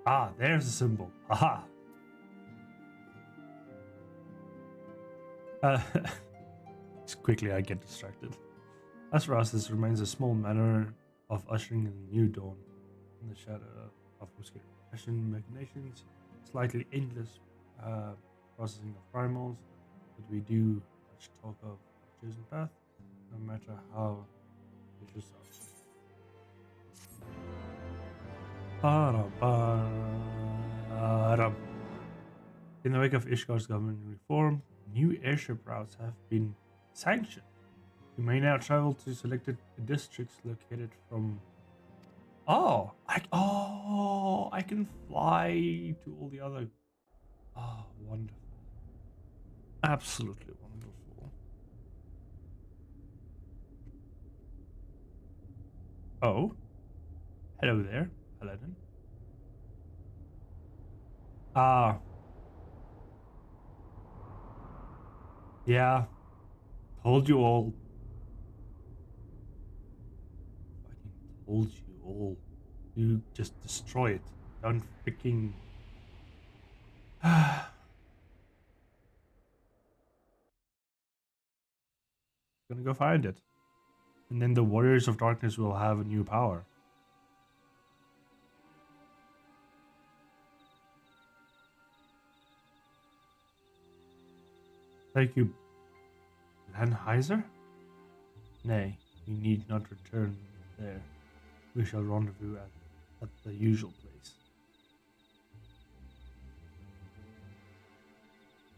S1: Ah, there's a symbol. Aha! Quickly I get distracted. As for us, this remains a small manner of ushering in a new dawn in the shadow of obscure passion machinations, slightly endless processing of primals, but we do much talk of our chosen path, no matter how vicious our In the wake of Ishgar's government reform, new airship routes have been sanctioned. You may now travel to selected districts located from. I can fly to all the other. Oh, wonderful! Absolutely wonderful. Oh, hello there, Paladin. Yeah, told you all. Fucking told you all. You just destroy it. Don't freaking. Gonna go find it. And then the Warriors of Darkness will have a new power. Thank you, Lanheiser? Nay, you need not return there. We shall rendezvous at the usual place.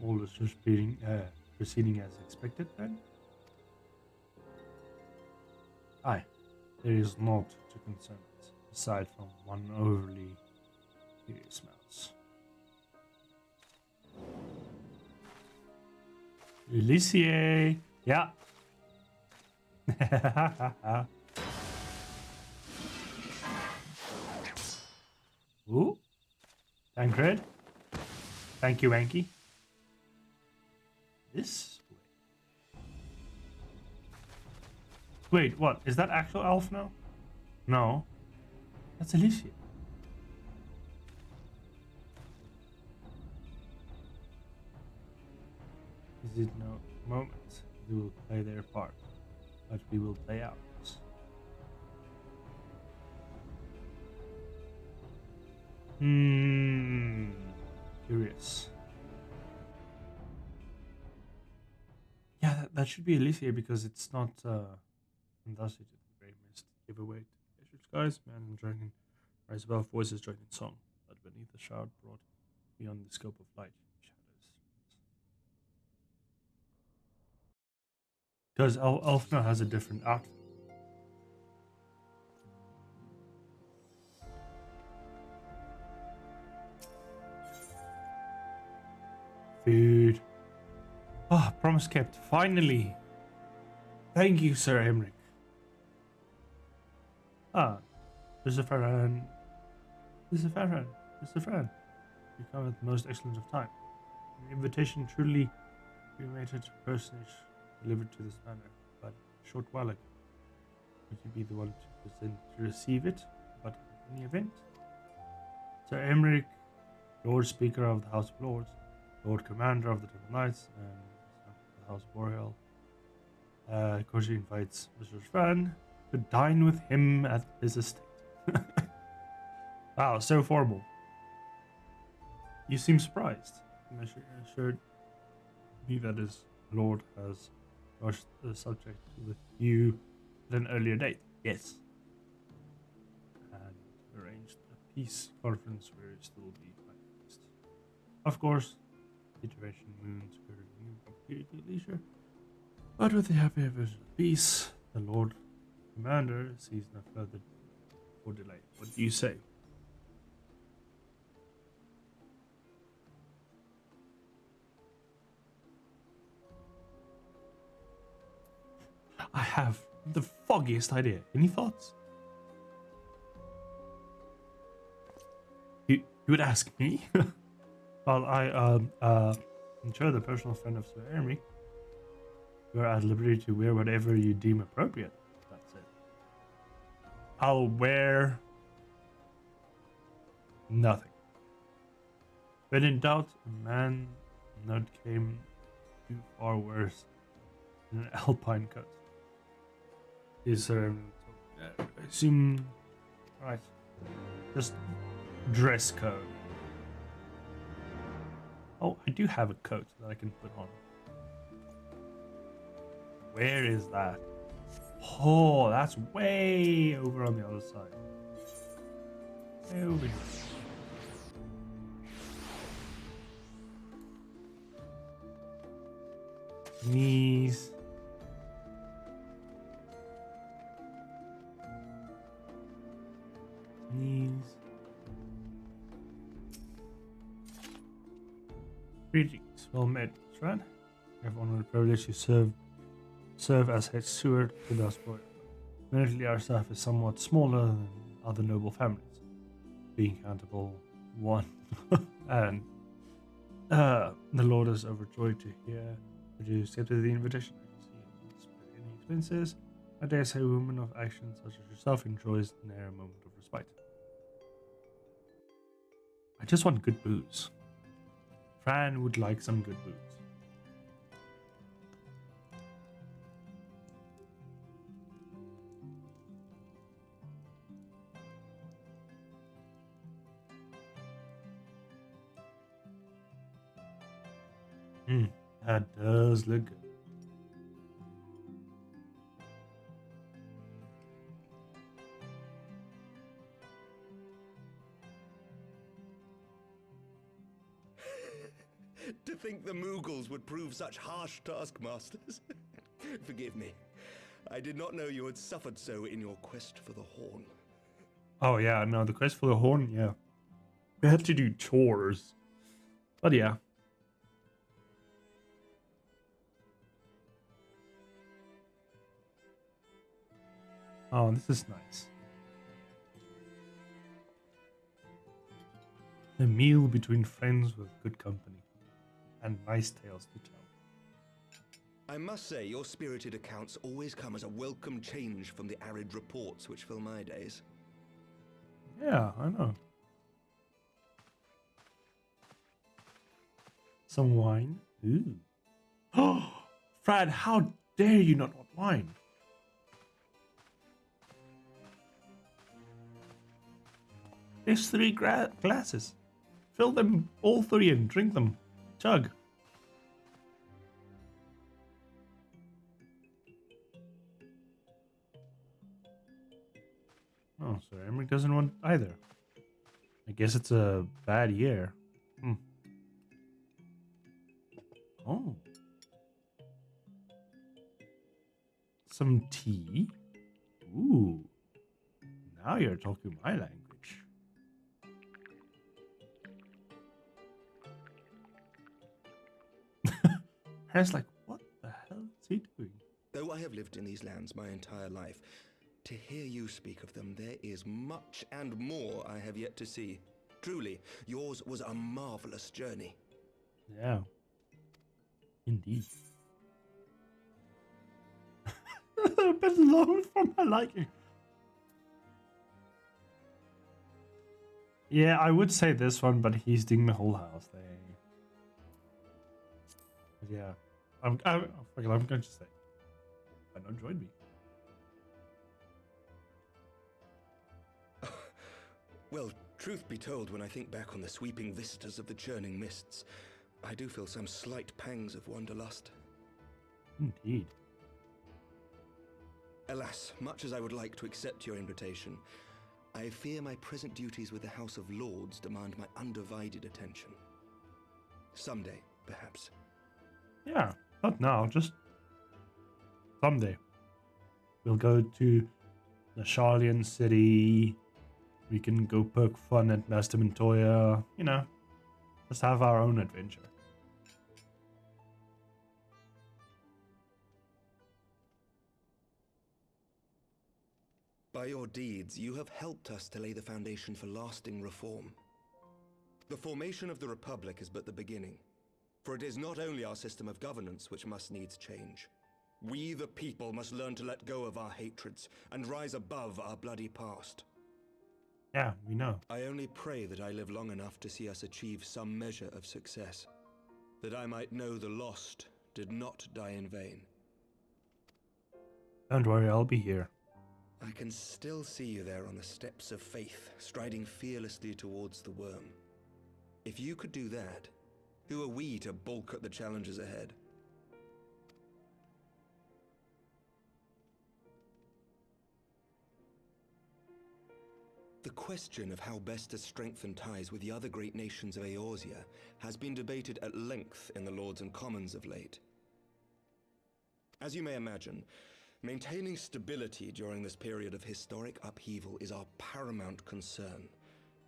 S1: All is proceeding as expected then? Aye, there is naught to concern us, aside from one overly curious mouse. Ulysses! Yeah. Ooh. Tancred. Thank you, Anki. This way. Wait, what? Is that actual elf now? No. That's Alicia. Is it no moment they will play their part, but we will play ours. Curious. Yeah, that should be Alicia because it's not and thus it is the Grey Mist giveaway to the Azure Skies, Man and Dragon rise above, voices join in song, but beneath the shroud brought beyond the scope of light, shadows. Because Elfna has a different outfit. Food. Ah, promise kept. Finally. Thank you, Sir Emric. Ah, Mr. Fran. Mr. Fran. You come at the most excellent of time. An invitation truly cremated personage delivered to this manor, but a short while ago. Would you be the one to receive it? But in any event, Sir Emric, Lord Speaker of the House of Lords, Lord Commander of the Temple Knights, and the House of Boreal, Koji invites Mr. Fran to dine with him at his estate. Wow, so formal. You seem surprised. I'm assured me that his lord has brushed the subject with you at an earlier date. Yes. And arranged a peace conference where it will be finalized. Of course, iteration moons currently complicated leisure. But with the happy of peace, the Lord Commander sees no further or delay. What do you say? I have the foggiest idea. Any thoughts? You would ask me? Well, I'm sure the personal friend of Sir Ermi. You are at liberty to wear whatever you deem appropriate. That's it. I'll wear nothing. When in doubt, a man note came too far worse than an alpine coat. Is Sir Ermi? I assume. Right. Just dress code. Oh, I do have a coat that I can put on. Where is that? Oh, that's way over on the other side. Way over here. Knees. Knees. Greetings, well met, Fran. Everyone with the privilege to serve as head steward to the sport. Admittedly, our staff is somewhat smaller than other noble families, being countable one. And the Lord is overjoyed to hear that you accepted the invitation. I see you won't spare any expenses. I dare say a woman of action such as yourself enjoys the near moment of respite. I just want good booze. Fran would like some good booze. That does look good.
S10: To think the Moogles would prove such harsh taskmasters. Forgive me. I did not know you had suffered so in your quest for the horn.
S1: Oh yeah, no, the quest for the horn, yeah. We had to do chores. But yeah. Oh, this is nice. A meal between friends with good company. And nice tales to tell.
S10: I must say, your spirited accounts always come as a welcome change from the arid reports which fill my days.
S1: Yeah, I know. Some wine? Ooh. Oh, Fran, how dare you not want wine? There's 3 glasses. Fill them all 3 and drink them. Chug. Oh, so Emmerich doesn't want either. I guess it's a bad year. Oh. Some tea? Ooh. Now you're talking my language. Harry's like, what the hell is he doing?
S10: Though I have lived in these lands my entire life, to hear you speak of them, there is much and more I have yet to see. Truly, yours was a marvelous journey.
S1: Yeah. Indeed. A bit long for my liking. Yeah, I would say this one, but he's doing the whole house thing. But yeah, I'm going to say, why not join me?
S10: Well, truth be told, when I think back on the sweeping vistas of the churning mists, I do feel some slight pangs of wanderlust.
S1: Indeed.
S10: Alas, much as I would like to accept your invitation, I fear my present duties with the House of Lords demand my undivided attention. Someday, perhaps.
S1: Yeah, not now, just Someday. We'll go to the Charlian City. We can go poke fun at Master Montoya. You know, just have our own adventure.
S10: By your deeds, you have helped us to lay the foundation for lasting reform. The formation of the Republic is but the beginning, for it is not only our system of governance which must needs change. We, the people, must learn to let go of our hatreds and rise above our bloody past.
S1: Yeah, we know.
S10: I only pray that I live long enough to see us achieve some measure of success, that I might know the lost did not die in vain.
S1: Don't worry, I'll be here.
S10: I can still see you there on the steps of faith, striding fearlessly towards the worm. If you could do that, who are we to balk at the challenges ahead? The question of how best to strengthen ties with the other great nations of Eorzea has been debated at length in the Lords and Commons of late. As you may imagine, maintaining stability during this period of historic upheaval is our paramount concern.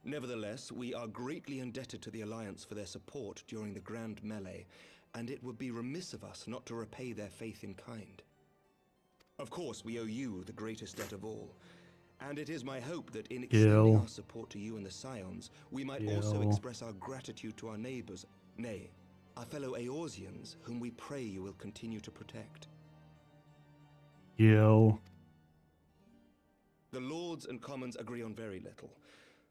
S10: Nevertheless, we are greatly indebted to the Alliance for their support during the Grand Melee, and it would be remiss of us not to repay their faith in kind. Of course, we owe you the greatest debt of all, and it is my hope that in extending our support to you and the Scions, we might also express our gratitude to our neighbors, nay, our fellow Eorzeans, whom we pray you will continue to protect.
S1: Gil.
S10: The Lords and Commons agree on very little,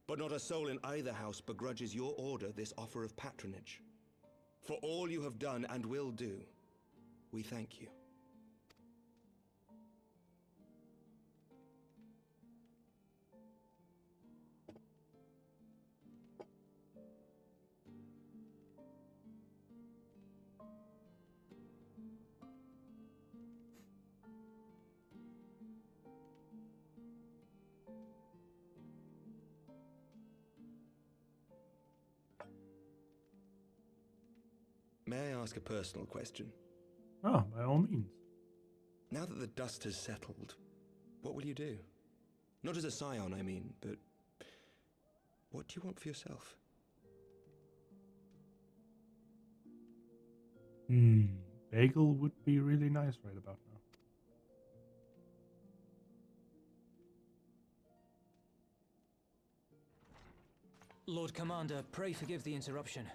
S10: but not a soul in either house begrudges your order this offer of patronage. For all you have done and will do, we thank you. May I ask a personal question?
S1: Oh, by all means.
S10: Now that the dust has settled, what will you do? Not as a scion, I mean, but what do you want for yourself?
S1: Bagel would be really nice right about now.
S13: Lord Commander, pray forgive the interruption.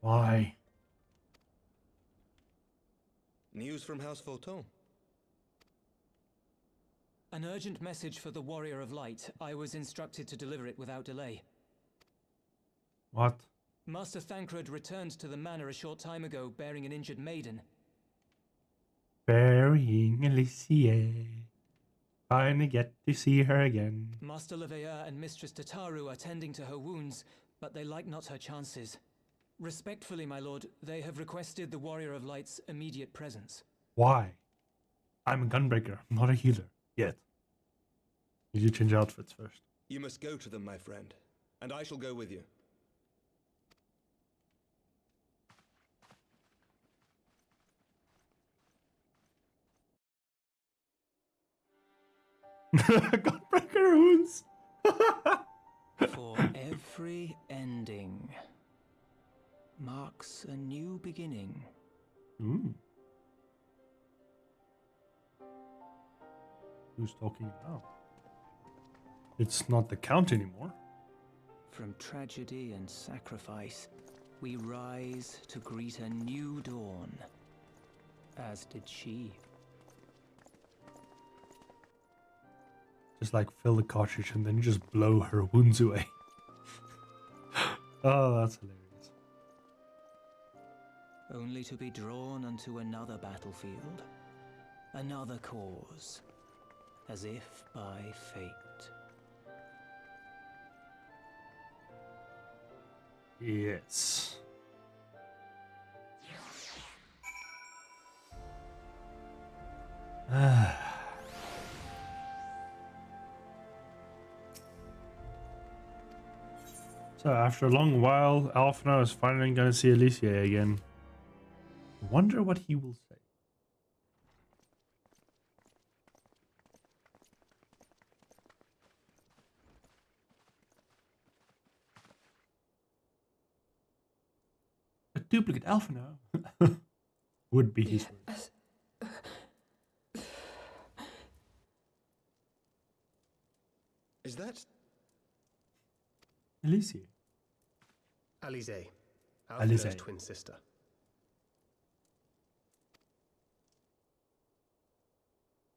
S1: Why?
S10: News from House Fulton.
S13: An urgent message for the Warrior of Light. I was instructed to deliver it without delay.
S1: What?
S13: Master Thancred returned to the manor a short time ago, bearing an injured maiden.
S1: Burying Alicia. Finally get to see her again.
S13: Master Leveilleur and Mistress Tataru are tending to her wounds, but they like not her chances. Respectfully, my lord, they have requested the Warrior of Light's immediate presence.
S1: Why? I'm a gunbreaker, not a healer. Yet. Need you change outfits first?
S10: You must go to them, my friend, and I shall go with you.
S1: Gunbreaker wounds!
S13: For every ending marks a new beginning.
S1: Who's talking now? It's not the Count anymore.
S13: From tragedy and sacrifice, we rise to greet a new dawn, as did she.
S1: Just like fill the cartridge and then you just blow her wounds away. Oh, that's hilarious.
S13: Only to be drawn unto another battlefield, another cause, as if by fate.
S1: Yes. So after a long while, Alphina is finally going to see Alicia again. I wonder what he will say. duplicate Alphino would be his word.
S14: Is that
S1: Alicia?
S14: Alize,
S1: Alize.
S14: Alphino's twin sister?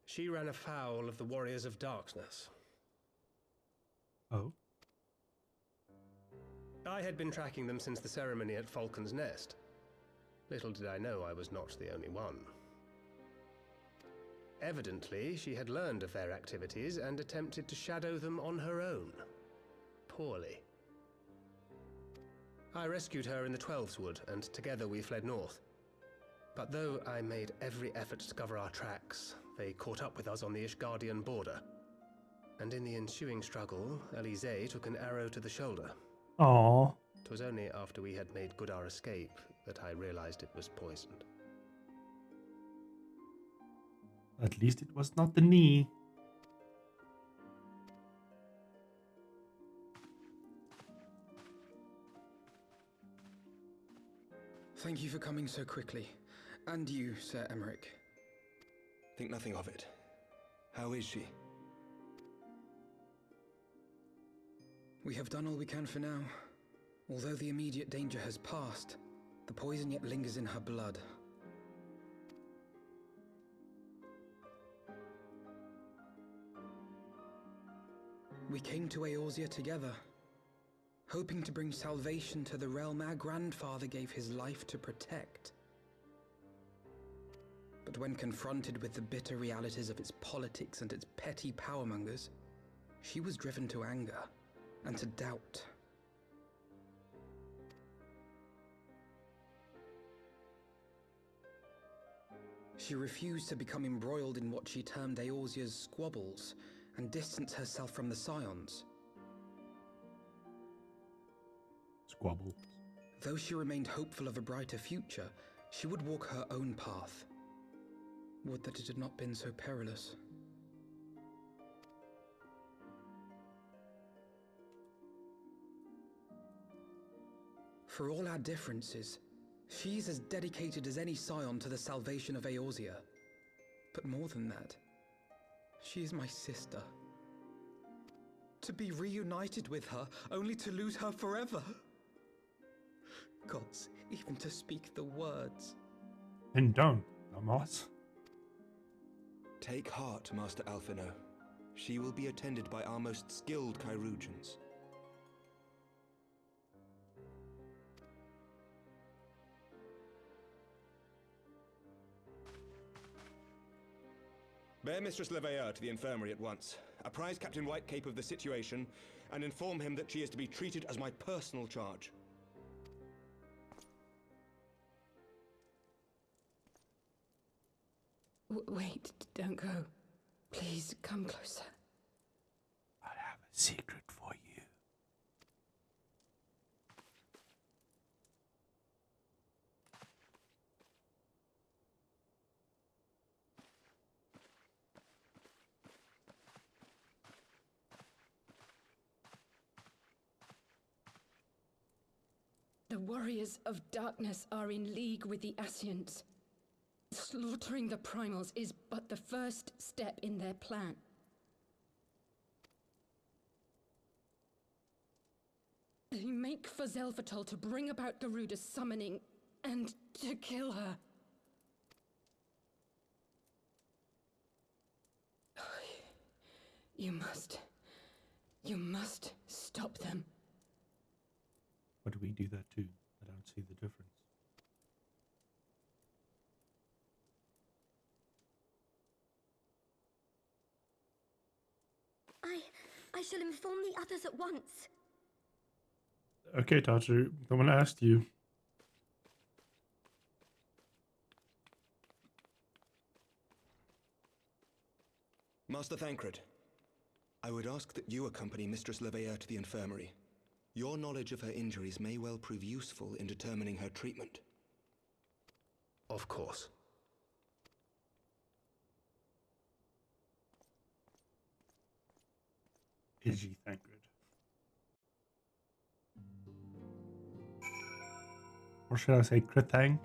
S14: She ran afoul of the Warriors of Darkness.
S1: Oh.
S14: I had been tracking them since the ceremony at Falcon's Nest. Little did I know I was not the only one. Evidently, she had learned of their activities and attempted to shadow them on her own. Poorly. I rescued her in the Twelveswood, and together we fled north. But though I made every effort to cover our tracks, they caught up with us on the Ishgardian border. And in the ensuing struggle, Alize took an arrow to the shoulder.
S1: Aww.
S14: 'Twas only after we had made good our escape that I realized it was poisoned.
S1: At least it was not the knee.
S4: Thank you for coming so quickly. And you, Sir Emmerich.
S10: Think nothing of it. How is she?
S4: We have done all we can for now. Although the immediate danger has passed, the poison yet lingers in her blood. We came to Eorzea together, hoping to bring salvation to the realm our grandfather gave his life to protect. But when confronted with the bitter realities of its politics and its petty powermongers, she was driven to anger and to doubt. She refused to become embroiled in what she termed Eorzea's squabbles and distance herself from the Scions.
S1: Squabble.
S4: Though she remained hopeful of a brighter future, she would walk her own path. Would that it had not been so perilous. For all our differences, she's as dedicated as any Scion to the salvation of Eorzea. But more than that, she is my sister. To be reunited with her, only to lose her forever. Gods, even to speak the words.
S1: And don't, Amos.
S10: Take heart, Master Alphino. She will be attended by our most skilled Chirurgeons. Bear Mistress Leveilleur to the infirmary at once. Apprise Captain Whitecape of the situation, and inform him that she is to be treated as my personal charge.
S9: Wait, don't go. Please, come closer.
S1: I have a secret for you.
S9: The Warriors of Darkness are in league with the Ascients. Slaughtering the Primals is but the first step in their plan. They make for Zelvatol to bring about Garuda's summoning and to kill her. You must stop them.
S1: But we do that too. I don't see the difference.
S2: I shall inform the others at once.
S1: Okay, Tatsu, someone asked you.
S10: Master Thancred, I would ask that you accompany Mistress Leveilleur to the infirmary. Your knowledge of her injuries may well prove useful in determining her treatment.
S14: Of course.
S1: Is Thancred. or should I say Kritang?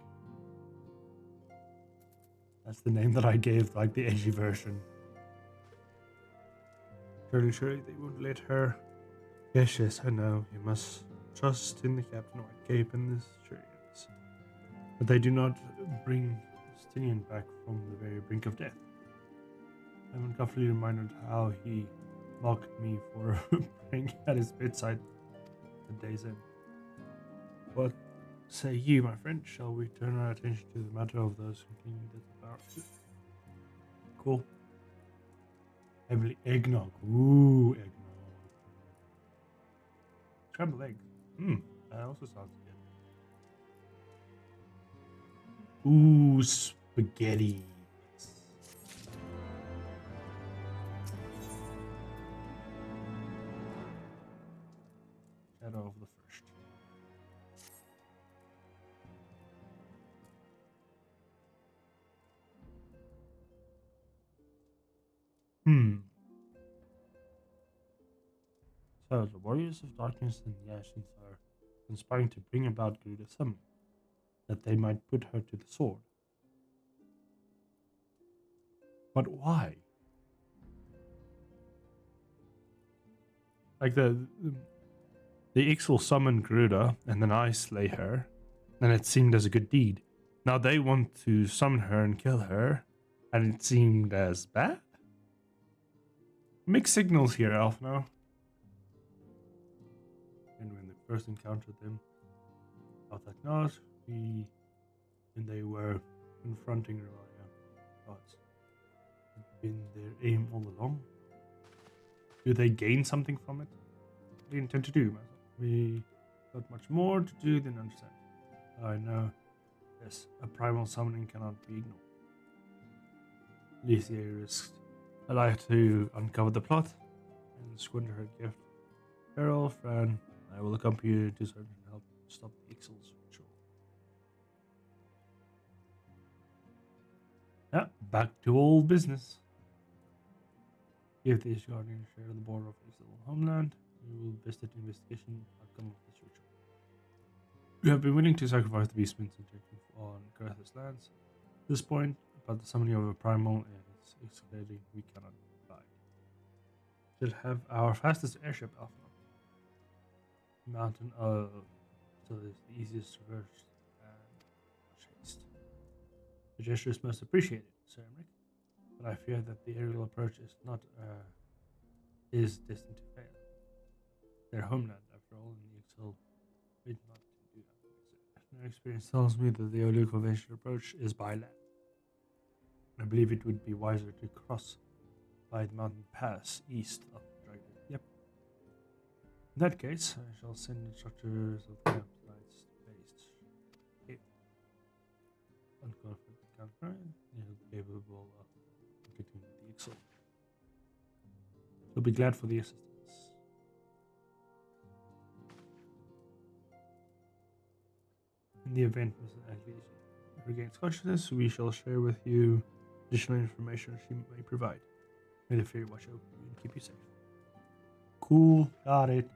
S1: That's the name that I gave, like the edgy version. Surely they won't let her. Yes, I know. You must trust in the Captain White Cape and the Centurions. But they do not bring Justinian back from the very brink of death. I'm uncomfortably reminded how he mocked me for praying at his bedside the day's end. What say you, my friend? Shall we turn our attention to the matter of those who cling to the power? Cool. Heavily eggnog. Ooh, eggnog. Scrambled eggs. That also sounds good. Ooh, spaghetti. Shadow of the First. So, the Warriors of Darkness and the Ashes are conspiring to bring about Garuda's summon, that they might put her to the sword. But why? Like the Ix will summon Garuda, and then I slay her, and it seemed as a good deed. Now they want to summon her and kill her, and it seemed as bad? Mixed signals here, Alfno. And when they first encountered them, thought that not, when they were confronting Revalia, thoughts had been their aim all along. Do they gain something from it? What do you intend to do, Master? We got much more to do than understand. I know, yes, a primal summoning cannot be ignored. Lycia risked a life to uncover the plot and squander her gift. Carol, Fran, I will accompany you to search and help stop the Ixal's ritual. Yeah, back to old business. If the Ishgardian share the border of Ixal's homeland, we will visit investigation outcome of this ritual. We have been willing to sacrifice the beastmen's intention on Garth's lands at this point, but the summoning of a primal is escalating. We cannot abide. We'll have our fastest airship, Alpha. Mountain of so it's the easiest traverse and much haste. The gesture is most appreciated, Sir Emmerich, but I fear that the aerial approach is destined to fail. Their homeland, after all, in the Excel did not do that. My experience tells me that the only conventional approach is by land. I believe it would be wiser to cross by the mountain pass east of the Dragon. Yep. In that case, I shall send instructors of the camp knights based. Okay. Unconfident counter, capable of completing the Excel. He'll be glad for the assistance. In the event Mrs. Ashley regains consciousness, we shall share with you additional information she may provide. May the fairy watch over you and keep you safe. Cool, got it.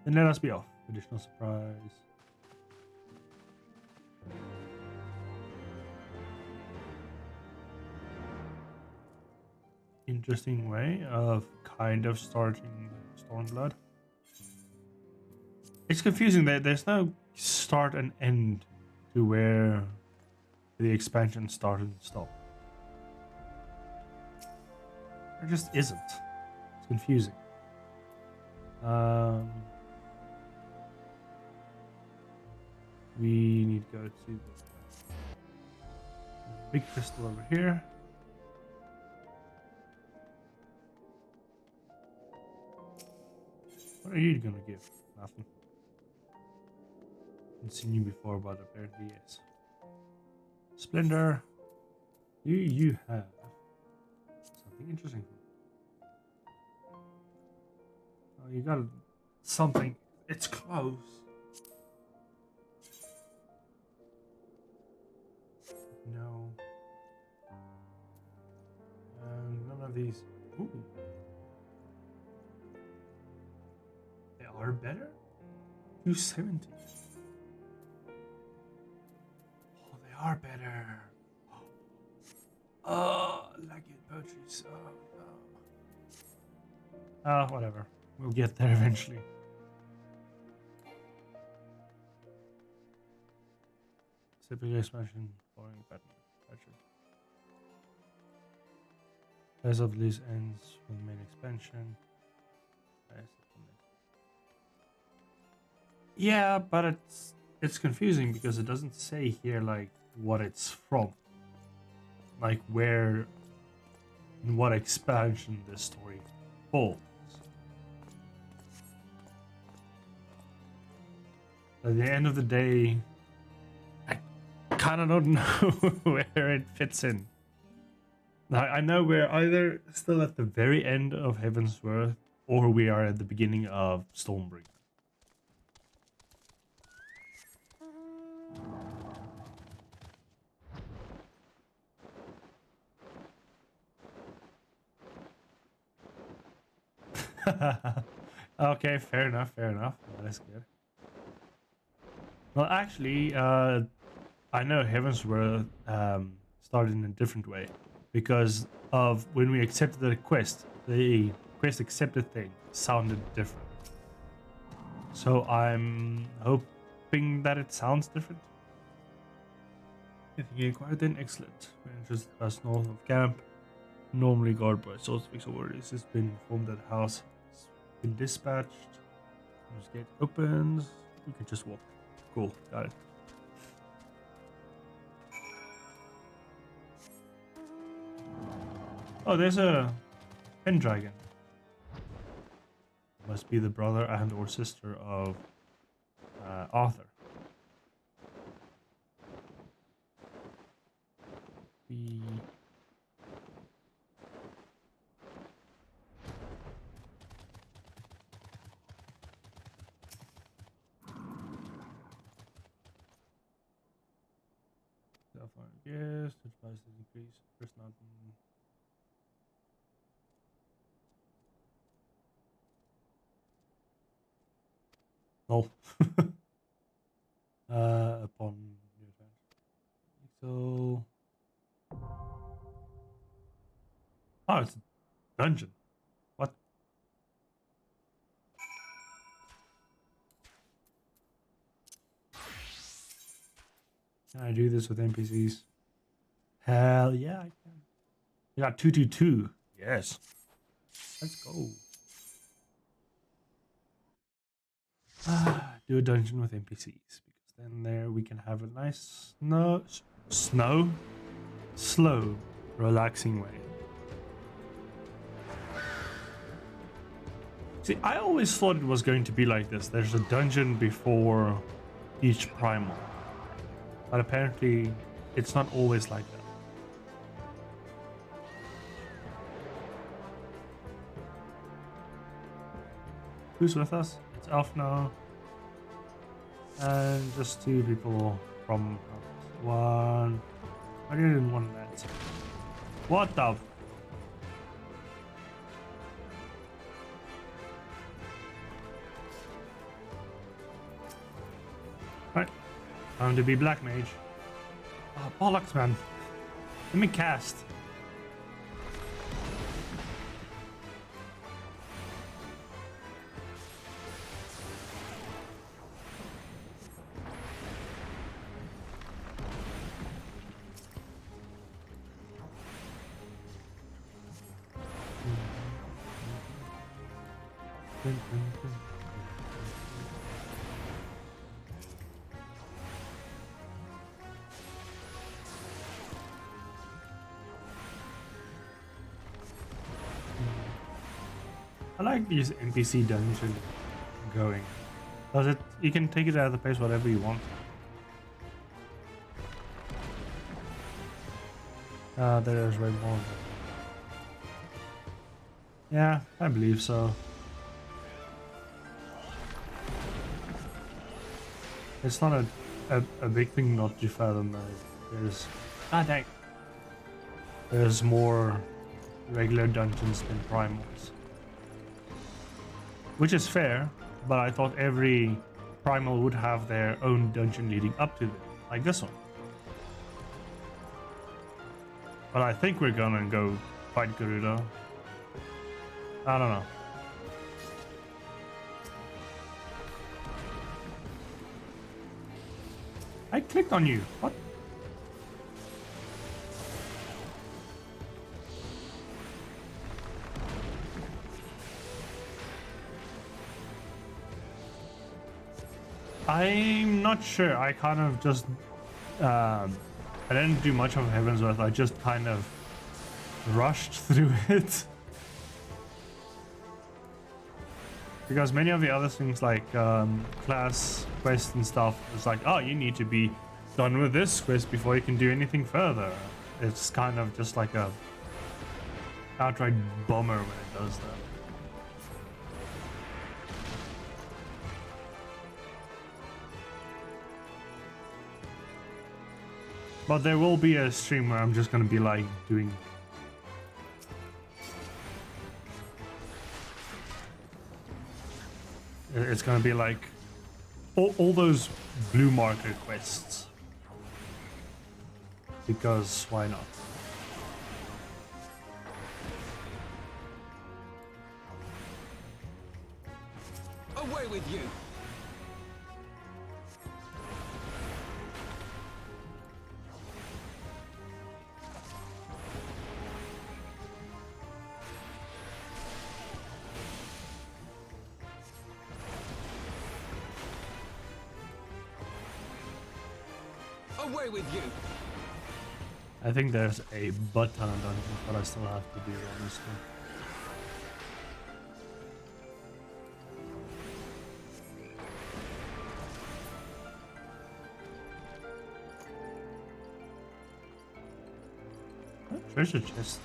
S1: Then let us be off. Additional surprise. Interesting way of kind of starting Stormblood. It's confusing that there's no start and end to where the expansion started and stopped. There just isn't. It's confusing. We need to go to the big crystal over here. What are you gonna give? Nothing. Haven't seen you before, but apparently yes. Splendor, do you have something interesting? Oh, you got something. It's close. No. None of these. Ooh. They are better? 270. are better. Oh, lucky poetries. Oh, no. Whatever. We'll get there eventually. Typical expansion following pattern. As of the lease ends with the main expansion. Yeah, but it's confusing because it doesn't say here like what it's from. Like where in what expansion this story falls. At the end of the day, I kind of don't know where it fits in. Now, I know we're either still at the very end of Heavensworth or we are at the beginning of Stormbringer. Okay, fair enough, fair enough. That's good. Well, actually, I know Heavensworth started in a different way because of when we accepted the quest accepted thing sounded different. So I'm hoping that it sounds different. If you acquired then, excellent. We're just past north of camp. Normally guarded by Saltfix orders. It's been informed that the house has been dispatched. This gate opens. We can just walk. Cool, got it. Oh, there's a Pendragon. Must be the brother and or sister of Arthur. Yes, which buys the increase personality. No. Upon new advance. So. Oh, it's a dungeon. What? Can I do this with NPCs? Hell yeah, I can. We got 222. Yes. Let's go. Do a dungeon with NPCs because then there we can have a nice slow, relaxing way. See, I always thought it was going to be like this. There's a dungeon before each primal. But apparently, it's not always like that. Who's with us? It's Elf now. And just two people from one. I didn't want that. What the? Right. Time to be Black Mage. Oh, bollocks, man. Let me cast. I like these NPC dungeons going. Does it? You can take it out of the place whatever you want. There's way more. Yeah, I believe so. It's not a big thing not to fathom. There's dang. There's more regular dungeons than primals. Which is fair, but I thought every primal would have their own dungeon leading up to them, like this one. But I think we're gonna go fight Garuda. I don't know. I clicked on you. What? I'm not sure. I kind of just I didn't do much of Heavensworth. I just kind of rushed through it. Because many of the other things like class quests and stuff, it's like, oh, you need to be done with this quest before you can do anything further. It's kind of just like a outright bummer when it does that. But there will be a stream where I'm just gonna be like doing it's gonna be like all those blue marker quests. Because why not?
S7: Away with you! Away with you!
S1: I think there's a butt ton of dungeons, but I still have to do honestly. Oh, treasure chest.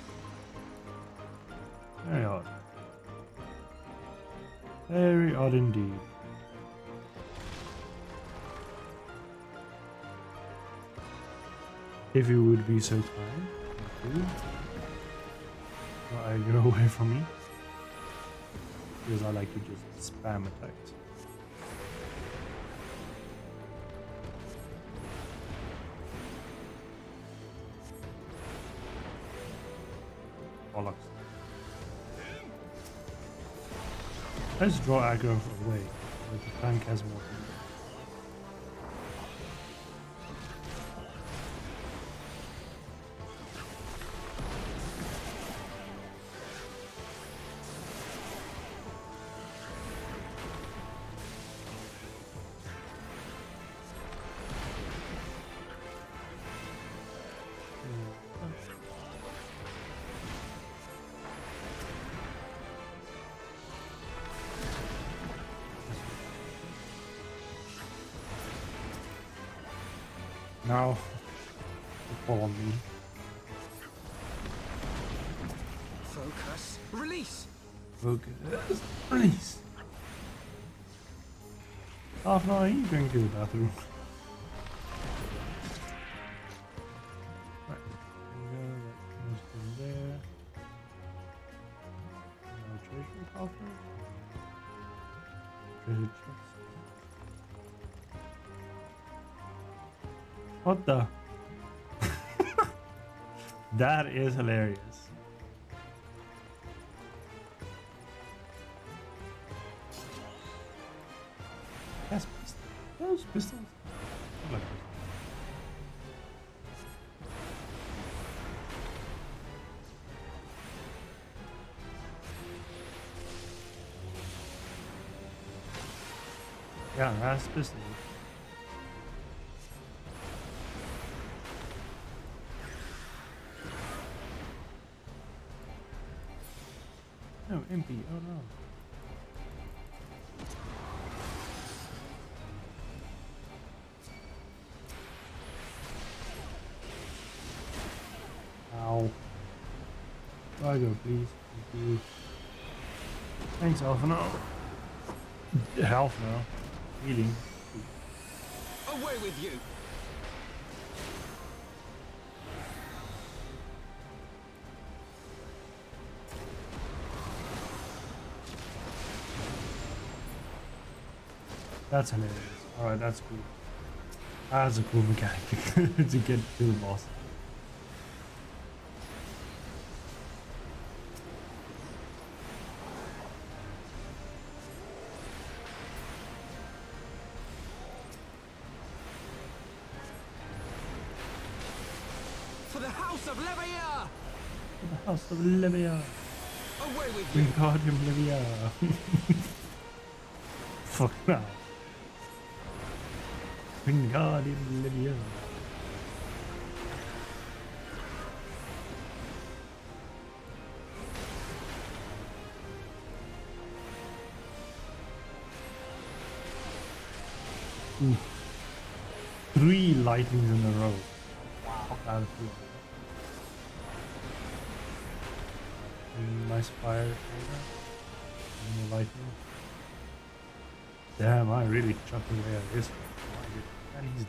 S1: Very odd. Very odd indeed. If you would be so kind, thank you. I go away from me. Because I like to just spam attacks. Bollocks. Let's draw aggro away. But the tank has more. Now, follow me.
S7: Focus. Release.
S1: Focus. Release. Half an hour, are you going to the bathroom? Right. That goes in there. No treasure coffer. Treasure chest. What the? That is hilarious. That's pistols. Those pistols. I like pistols. Yeah, that's pistols. No, MP, oh no. Ow. There I go, please. Thank you. Thanks, Alpha now. Health now. Healing.
S7: Away with you!
S1: That's hilarious. Alright, that's cool. That's a cool mechanic to get to the boss.
S7: of Levia!
S1: The House of Livia.
S7: Away with you!
S1: Wingardium Livia. Fuck now. Wingardium Livia. Ooh. 3 lightnings in a row. Wow, that is cool. Nice fire. And the lightning. Damn, I really chucked away at this one. And he's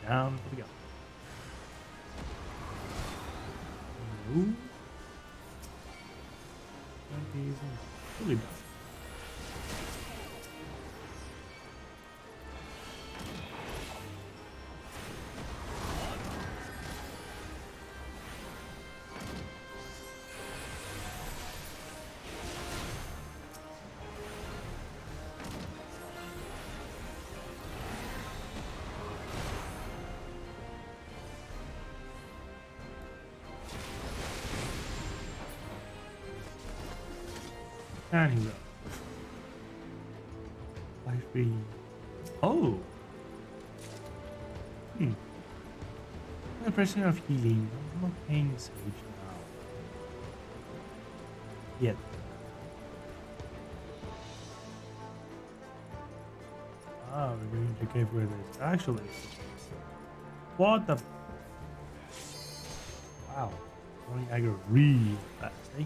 S1: down for the gun. Ooh. And he's fully done. And he will. Life be. Oh! The pressing of healing. I'm not paying Sage now. Yet. Ah, we're going to cave where there's actually. What the? Wow. Going aggro real fast, eh?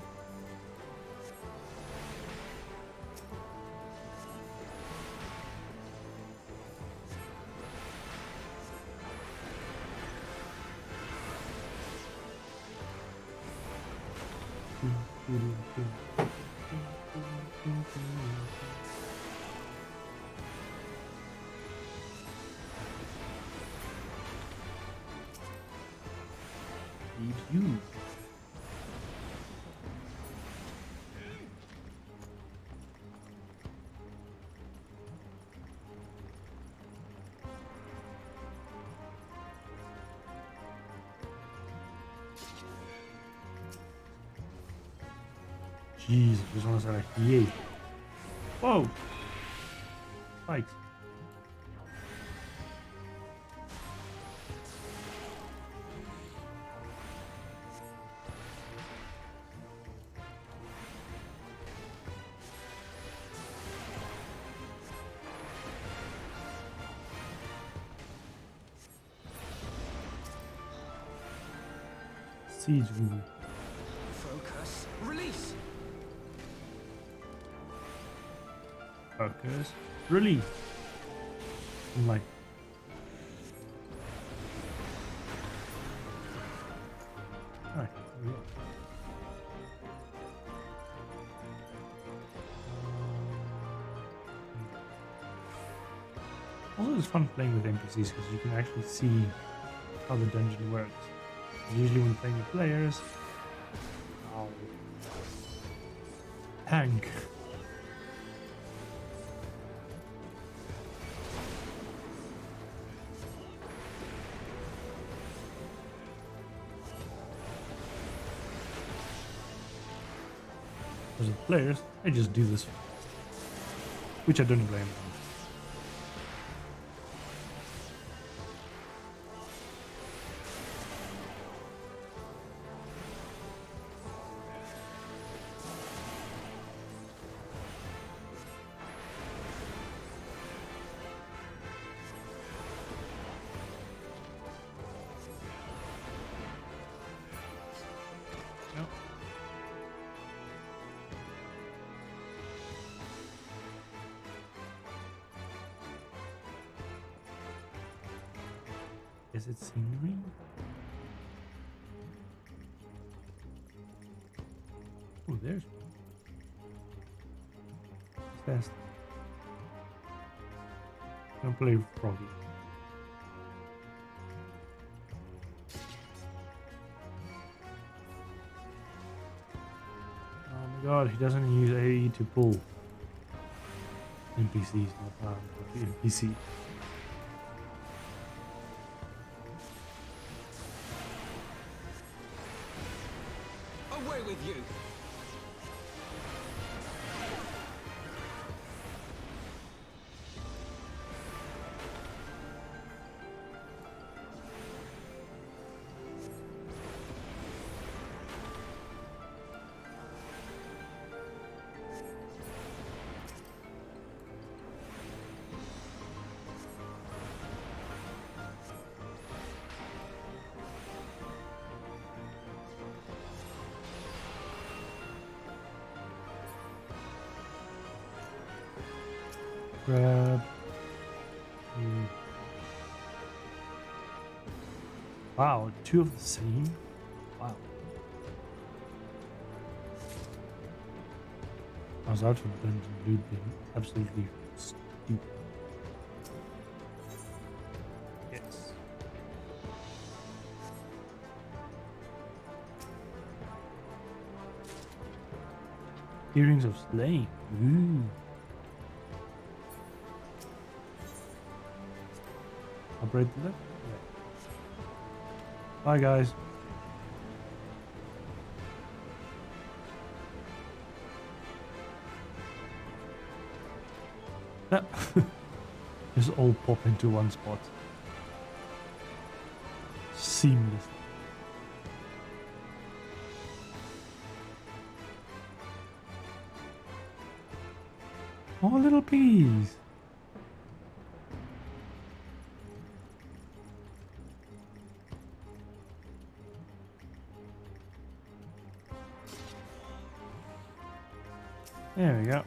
S1: Leaves you. Jeez, this one's at a yay. Whoa! Spikes. Siege movie.
S7: Focus. Release.
S1: Focus. Release. I'm like. Alright, here we go. Also, it's fun playing with NPCs because you can actually see how the dungeon works. Usually when playing with players, tank. As with players, I just do this, which I don't blame them. Is it scenery? Oh, there's one. What's that? Don't play Froggy. Oh my god, he doesn't use AE to pull NPCs, not NPC.
S4: you.
S1: Grab. Wow, two of the same? Wow. I was out for dungeon loot being absolutely stupid. Yes. Earrings of Slaying. Ooh. Upgrade to that? Yeah. Bye, guys. Just all pop into one spot. Seamless. Oh, little piggies. There we go.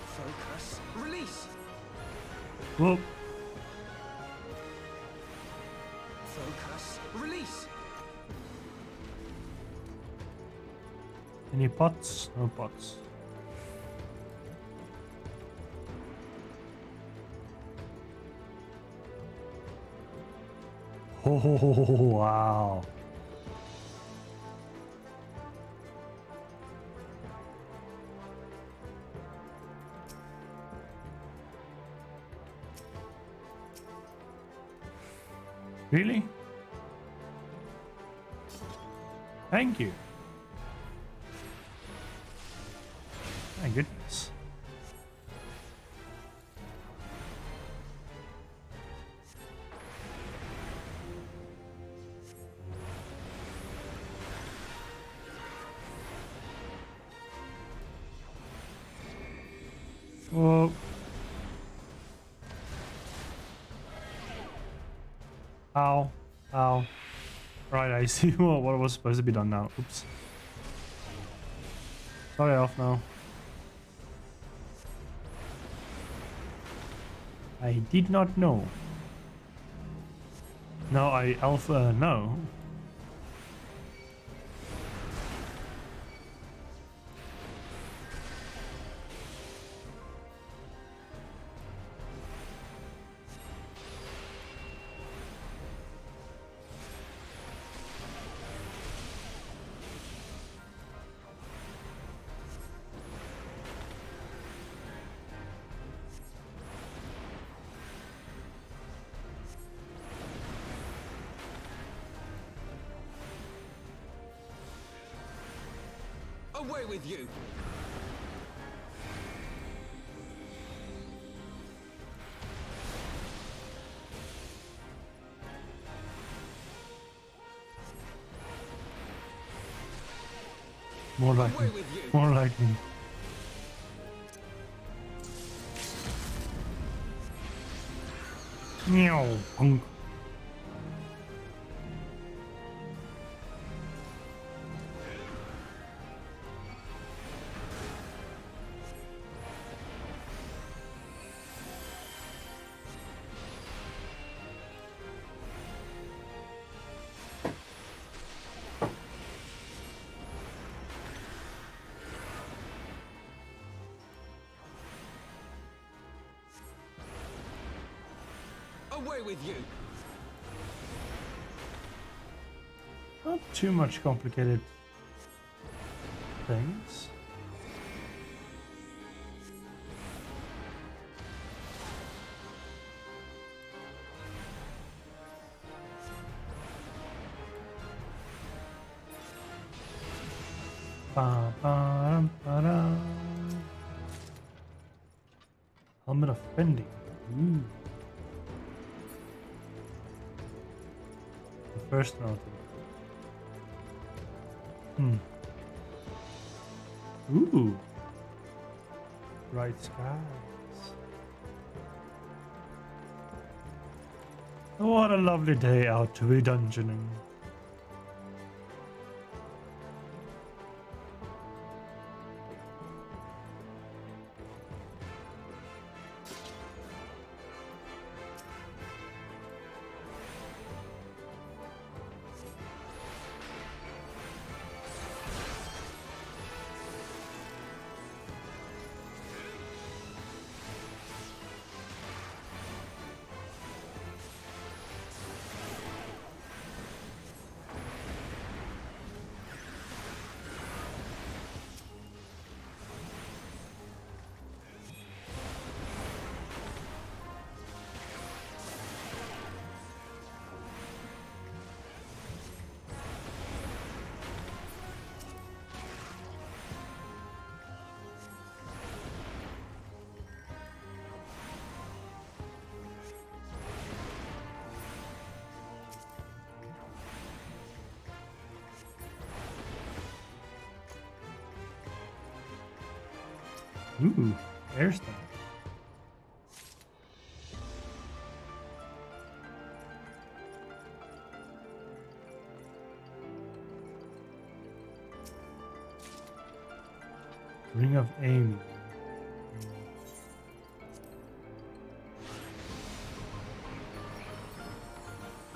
S4: Focus. Release.
S1: Whoa.
S4: Focus. Release.
S1: Any pots? No pots. Oh, wow. Really? Thank you. My goodness. Whoa. Ow. Ow. Right, I see what was supposed to be done now. Oops. Sorry, off now. I did not know. No, I alpha no.
S4: Away with you!
S1: More like me. More like me. Meow, punk.
S13: Away with you!
S1: Not too much complicated things. Ba-ba-dum-ba-dum. Helmet of Bending. Ooh. The first mountain. Ooh. Bright skies. What a lovely day out to be dungeoning. Ooh, airstone. Ring of Amy.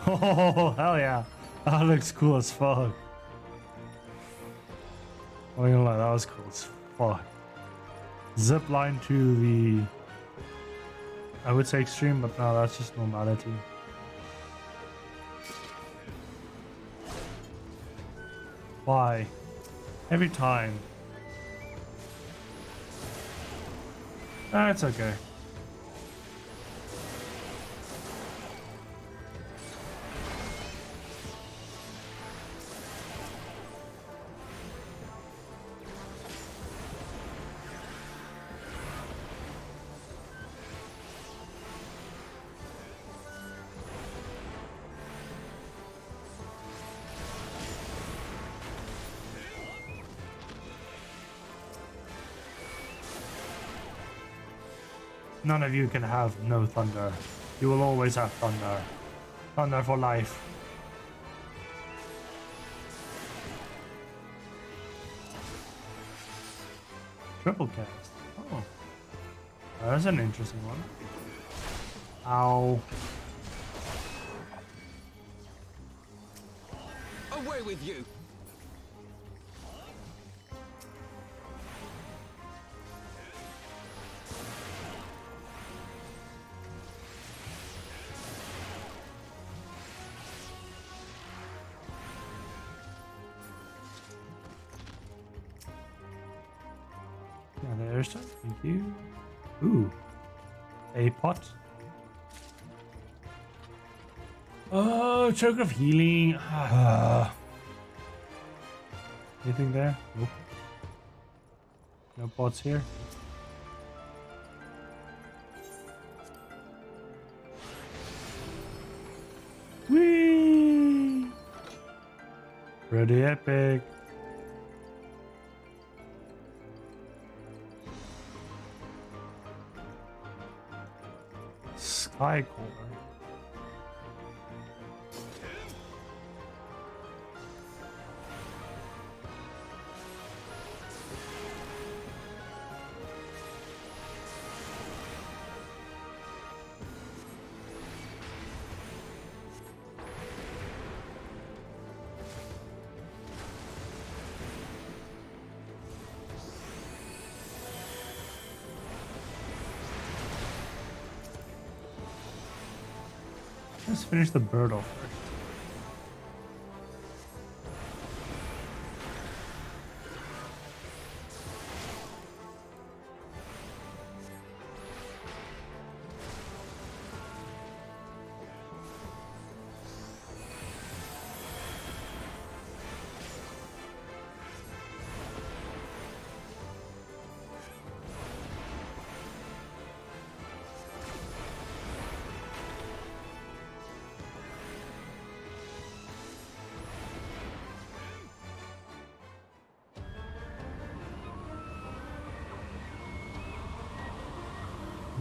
S1: Oh, hell yeah. That looks cool as fuck. I'm not gonna lie, that was cool as fuck. Zip line to the, I would say extreme, but no, that's just normality. Why? Every time. That's okay. None of you can have no thunder. You will always have thunder. Thunder for life. Triple cast. Oh. That's an interesting one. Ow.
S13: Away with you!
S1: Yeah, there's that. Thank you. Ooh. A pot. Oh, choke of healing. Anything there? Nope. No pots here. Whee! Pretty epic. Sky Core. Let's finish the bird off first.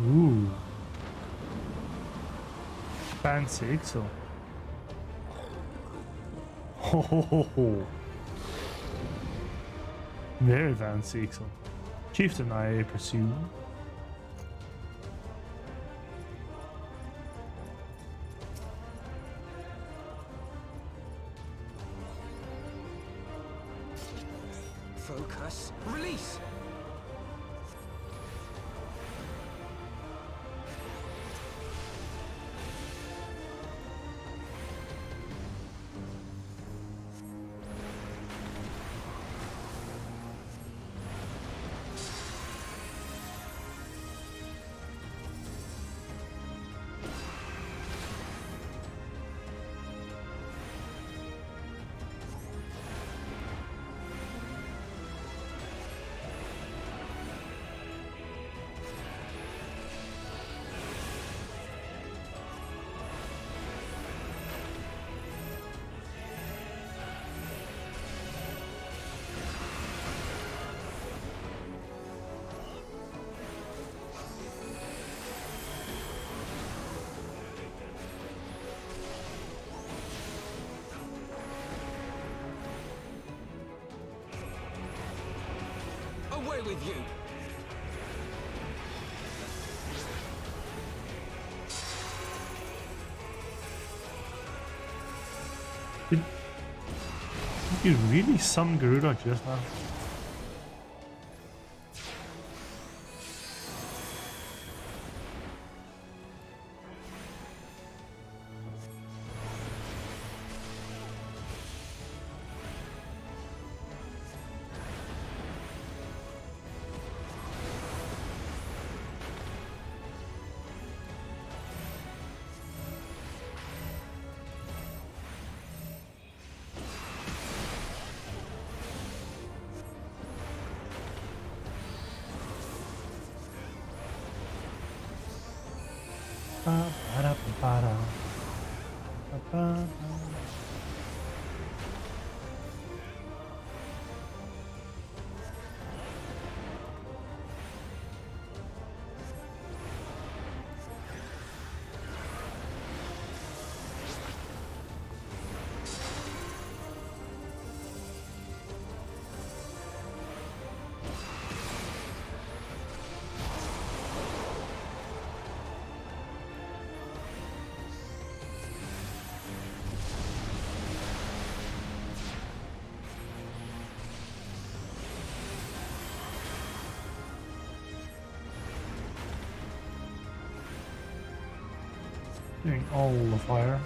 S1: Ooh. Fancy Ixel. Ho ho ho ho. Very fancy Ixel. Chieftain, I presume.
S7: Focus. Release! Away with you!
S1: Did you really summon Garuda just now? Doing all the fire.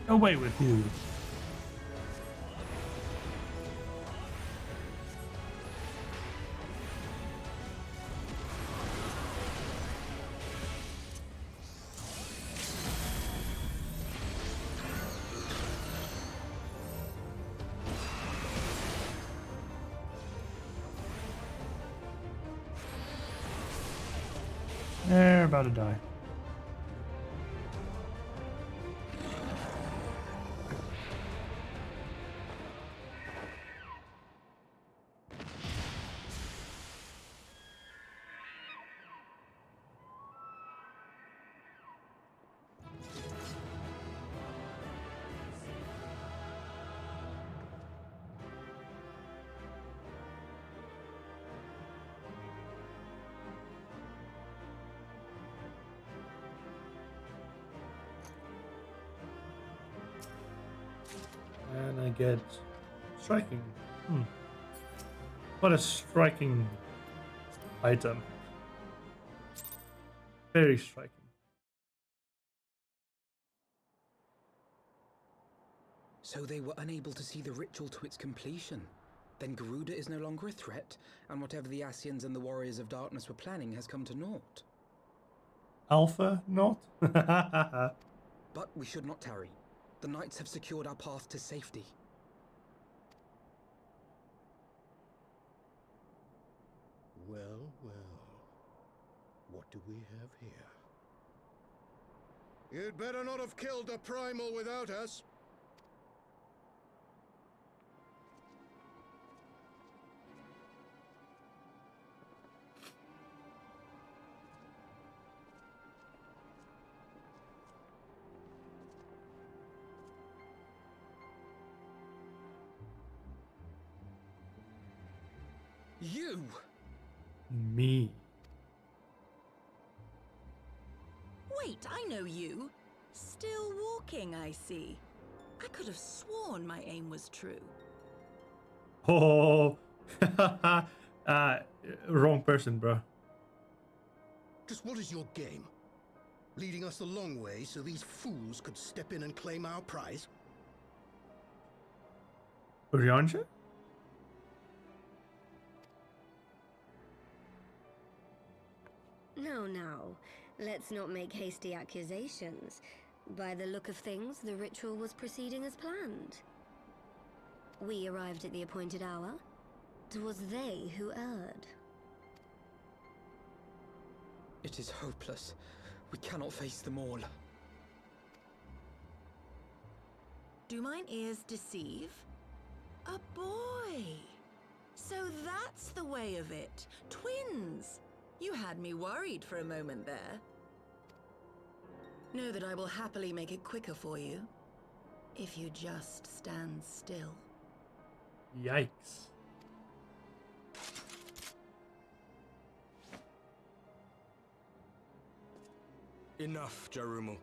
S1: Away with you. They're about to die. And I get striking. What a striking item. Very striking.
S4: So they were unable to see the ritual to its completion. Then Garuda is no longer a threat, and whatever the Ascians and the Warriors of Darkness were planning has come to naught.
S1: Alpha, not?
S4: But we should not tarry. The knights have secured our path to safety.
S15: Well, well. What do we have here? You'd better not have killed the primal without us.
S4: You!
S1: Me.
S2: Wait, I know you. Still walking, I see. I could have sworn my aim was true.
S1: Oh, wrong person, bro.
S15: Just what is your game? Leading us a long way so these fools could step in and claim our prize?
S1: Orianja?
S16: No, no. Let's not make hasty accusations. By the look of things, the ritual was proceeding as planned. We arrived at the appointed hour. 'Twas they who erred.
S4: It is hopeless. We cannot face them all.
S2: Do mine ears deceive? A boy! So that's the way of it. Twins! You had me worried for a moment there. Know that I will happily make it quicker for you, if you just stand still.
S1: Yikes.
S10: Enough, Jarumul.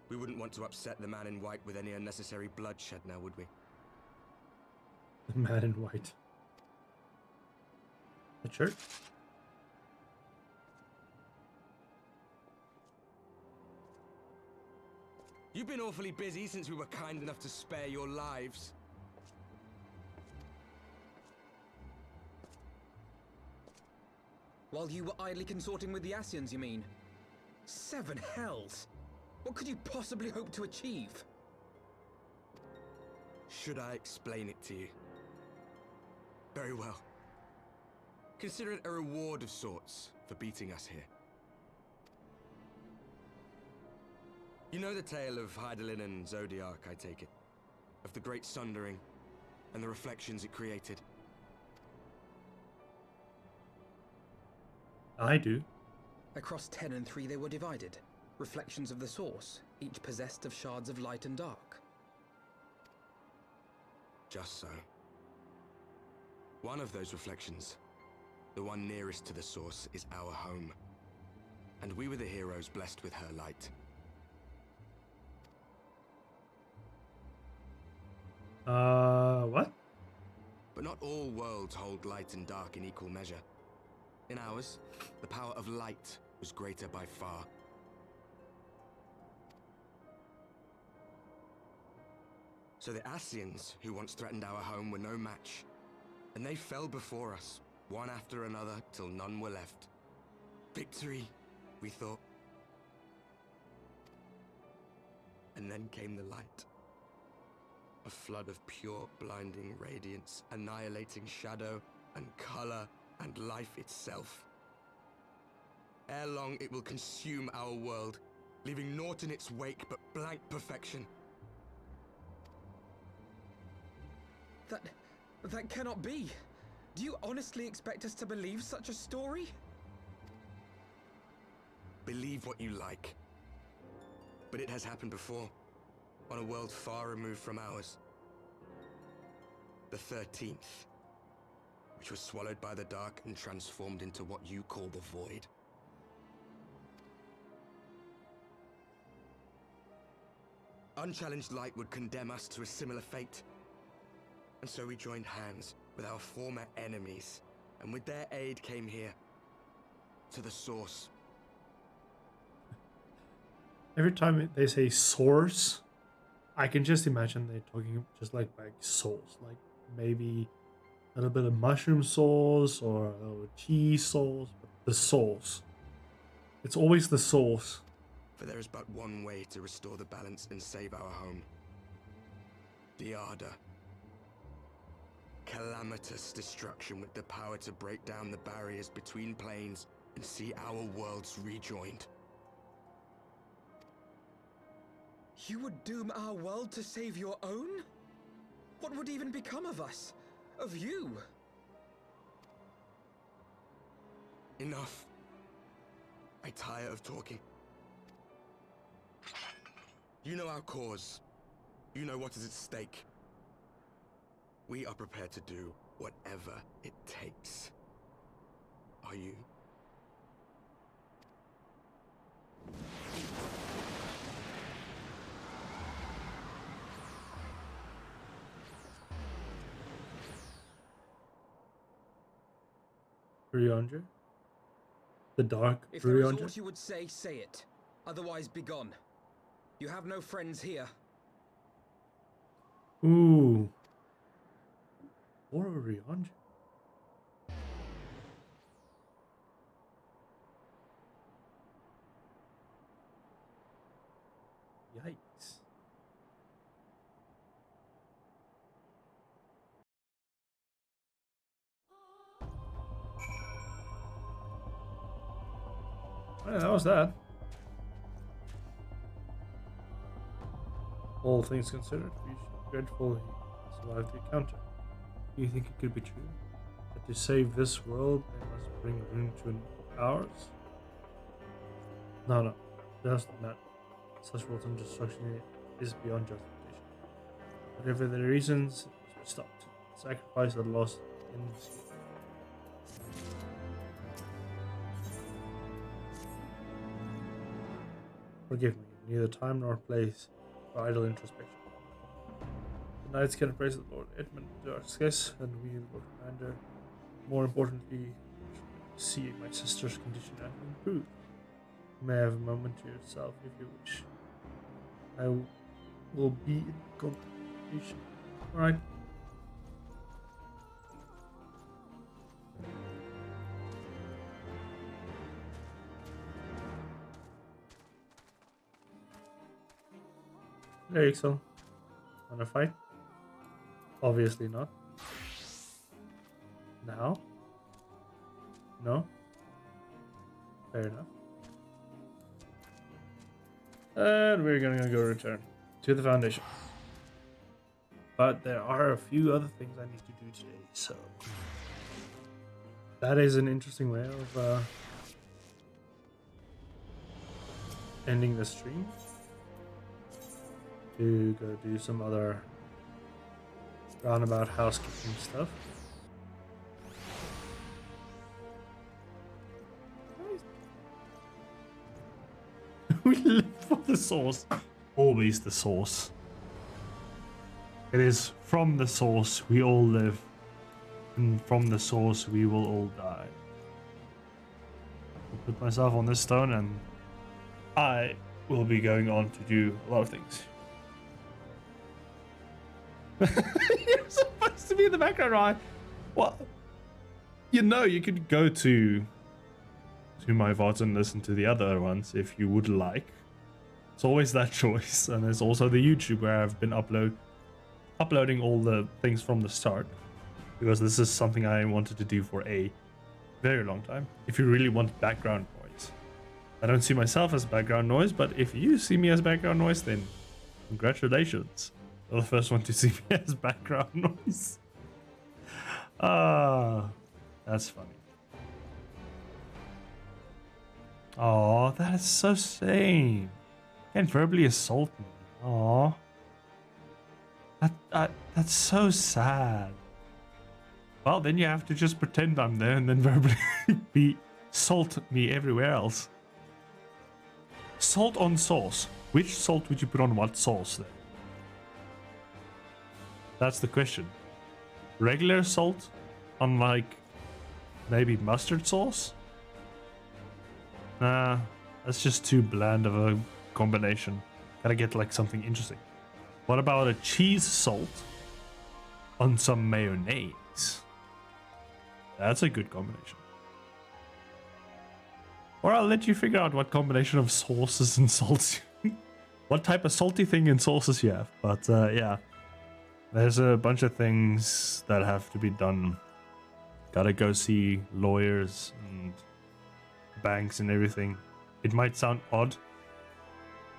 S10: We wouldn't want to upset the man in white with any unnecessary bloodshed now, would we?
S1: The man in white. The church?
S10: You've been awfully busy since we were kind enough to spare your lives.
S4: While you were idly consorting with the Ascians, you mean? 7 hells! What could you possibly hope to achieve?
S10: Should I explain it to you? Very well. Consider it a reward of sorts for beating us here. You know the tale of Hydaelyn and Zodiac, I take it? Of the Great Sundering and the reflections it created?
S1: I do.
S4: Across 10 and 3 they were divided. Reflections of the source, each possessed of shards of light and dark.
S10: Just so. One of those reflections, the one nearest to the source, is our home. And we were the heroes blessed with her light.
S1: What?
S10: But not all worlds hold light and dark in equal measure. In ours, the power of light was greater by far. So the Ascians, who once threatened our home, were no match. And they fell before us, one after another, till none were left. Victory, we thought. And then came the light. A flood of pure, blinding radiance, annihilating shadow and color and life itself. Ere long, it will consume our world, leaving naught in its wake but blank perfection.
S4: That cannot be. Do you honestly expect us to believe such a story?
S10: Believe what you like. But it has happened before, on a world far removed from ours. The 13th, which was swallowed by the dark and transformed into what you call the Void. Unchallenged light would condemn us to a similar fate. And so we joined hands with our former enemies, and with their aid came here, to the source.
S1: Every time they say source, I can just imagine they're talking just like sauce, like maybe a little bit of mushroom sauce or cheese sauce, but the sauce. It's always the sauce.
S10: For there is but one way to restore the balance and save our home. The Ardor. Calamitous destruction with the power to break down the barriers between planes and see our worlds rejoined.
S4: You would doom our world to save your own? What would even become of us? Of you?
S10: Enough. I tire of talking. You know our cause. You know what is at stake. We are prepared to do whatever it takes. Are you?
S1: Briandre? The dark
S4: If there is
S1: Briandre?
S4: aught you would say, say it. Otherwise, begone. You have no friends here.
S1: Ooh. Or Briandre? Yikes. Well, that was that. All things considered, we should dreadfully survive the encounter. Do you think it could be true that to save this world, they must bring ruin to ours? No, it doesn't matter. Such wanton destruction is beyond justification. Whatever the reasons, it must be stopped. Sacrifice the lost innocent. Forgive me, neither time nor place for idle introspection. The knights can praise the Lord Edmund to our success, and we, Lord Commander, more importantly, see my sister's condition and improve. You may have a moment to yourself if you wish. I will be in contemplation. Alright. There you go. Wanna fight? Obviously not. Now? No? Fair enough. And we're gonna go return to the Foundation. But there are a few other things I need to do today, so that is an interesting way of ending the stream. To go do some other roundabout housekeeping stuff. We live for the source. Always the source. It is from the source we all live, and from the source we will all die. I'll put myself on this stone and I will be going on to do a lot of things. You're supposed to be in the background, right? Well, you know, you could go to my VODs and listen to the other ones if you would like. It's always that choice. And there's also the YouTube where I've been uploading all the things from the start, because this is something I wanted to do for a very long time. If you really want background noise, I don't see myself as background noise, but if you see me as background noise, then congratulations. You're the first one to see me as background noise. Ah, that's funny. Oh, that is so sane. Can't verbally assault me. Oh, that's so sad. Well, then you have to just pretend I'm there and then verbally salt me everywhere else. Salt on sauce. Which salt would you put on what sauce then? That's the question. Regular salt on like maybe mustard sauce? Nah, that's just too bland of a combination. Gotta get like something interesting. What about a cheese salt on some mayonnaise? That's a good combination. Or I'll let you figure out what combination of sauces and salts, what type of salty thing and sauces you have. But yeah, there's a bunch of things that have to be done. Gotta go see lawyers and banks and everything. It might sound odd,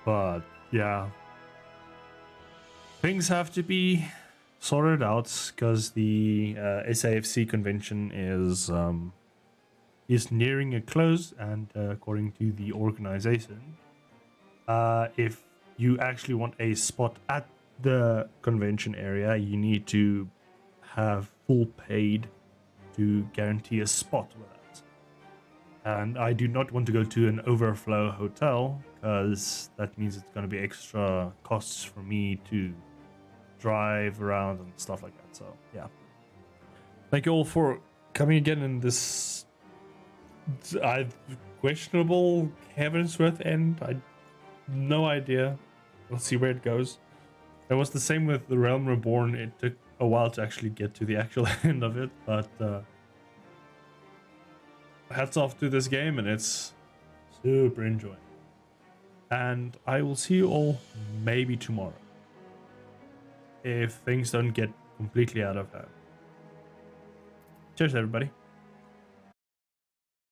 S1: but yeah, things have to be sorted out because the SAFC convention is nearing a close, and according to the organization, if you actually want a spot at the convention area, you need to have full paid to guarantee a spot with that. And I do not want to go to an overflow hotel because that means it's going to be extra costs for me to drive around and stuff like that. So yeah, thank you all for coming again in this questionable Heavensworth end. I no idea. We'll see where it goes. It was the same with the Realm Reborn. It took a while to actually get to the actual end of it, but hats off to this game, and it's super enjoying. And I will see you all maybe tomorrow if things don't get completely out of hand. Cheers, everybody.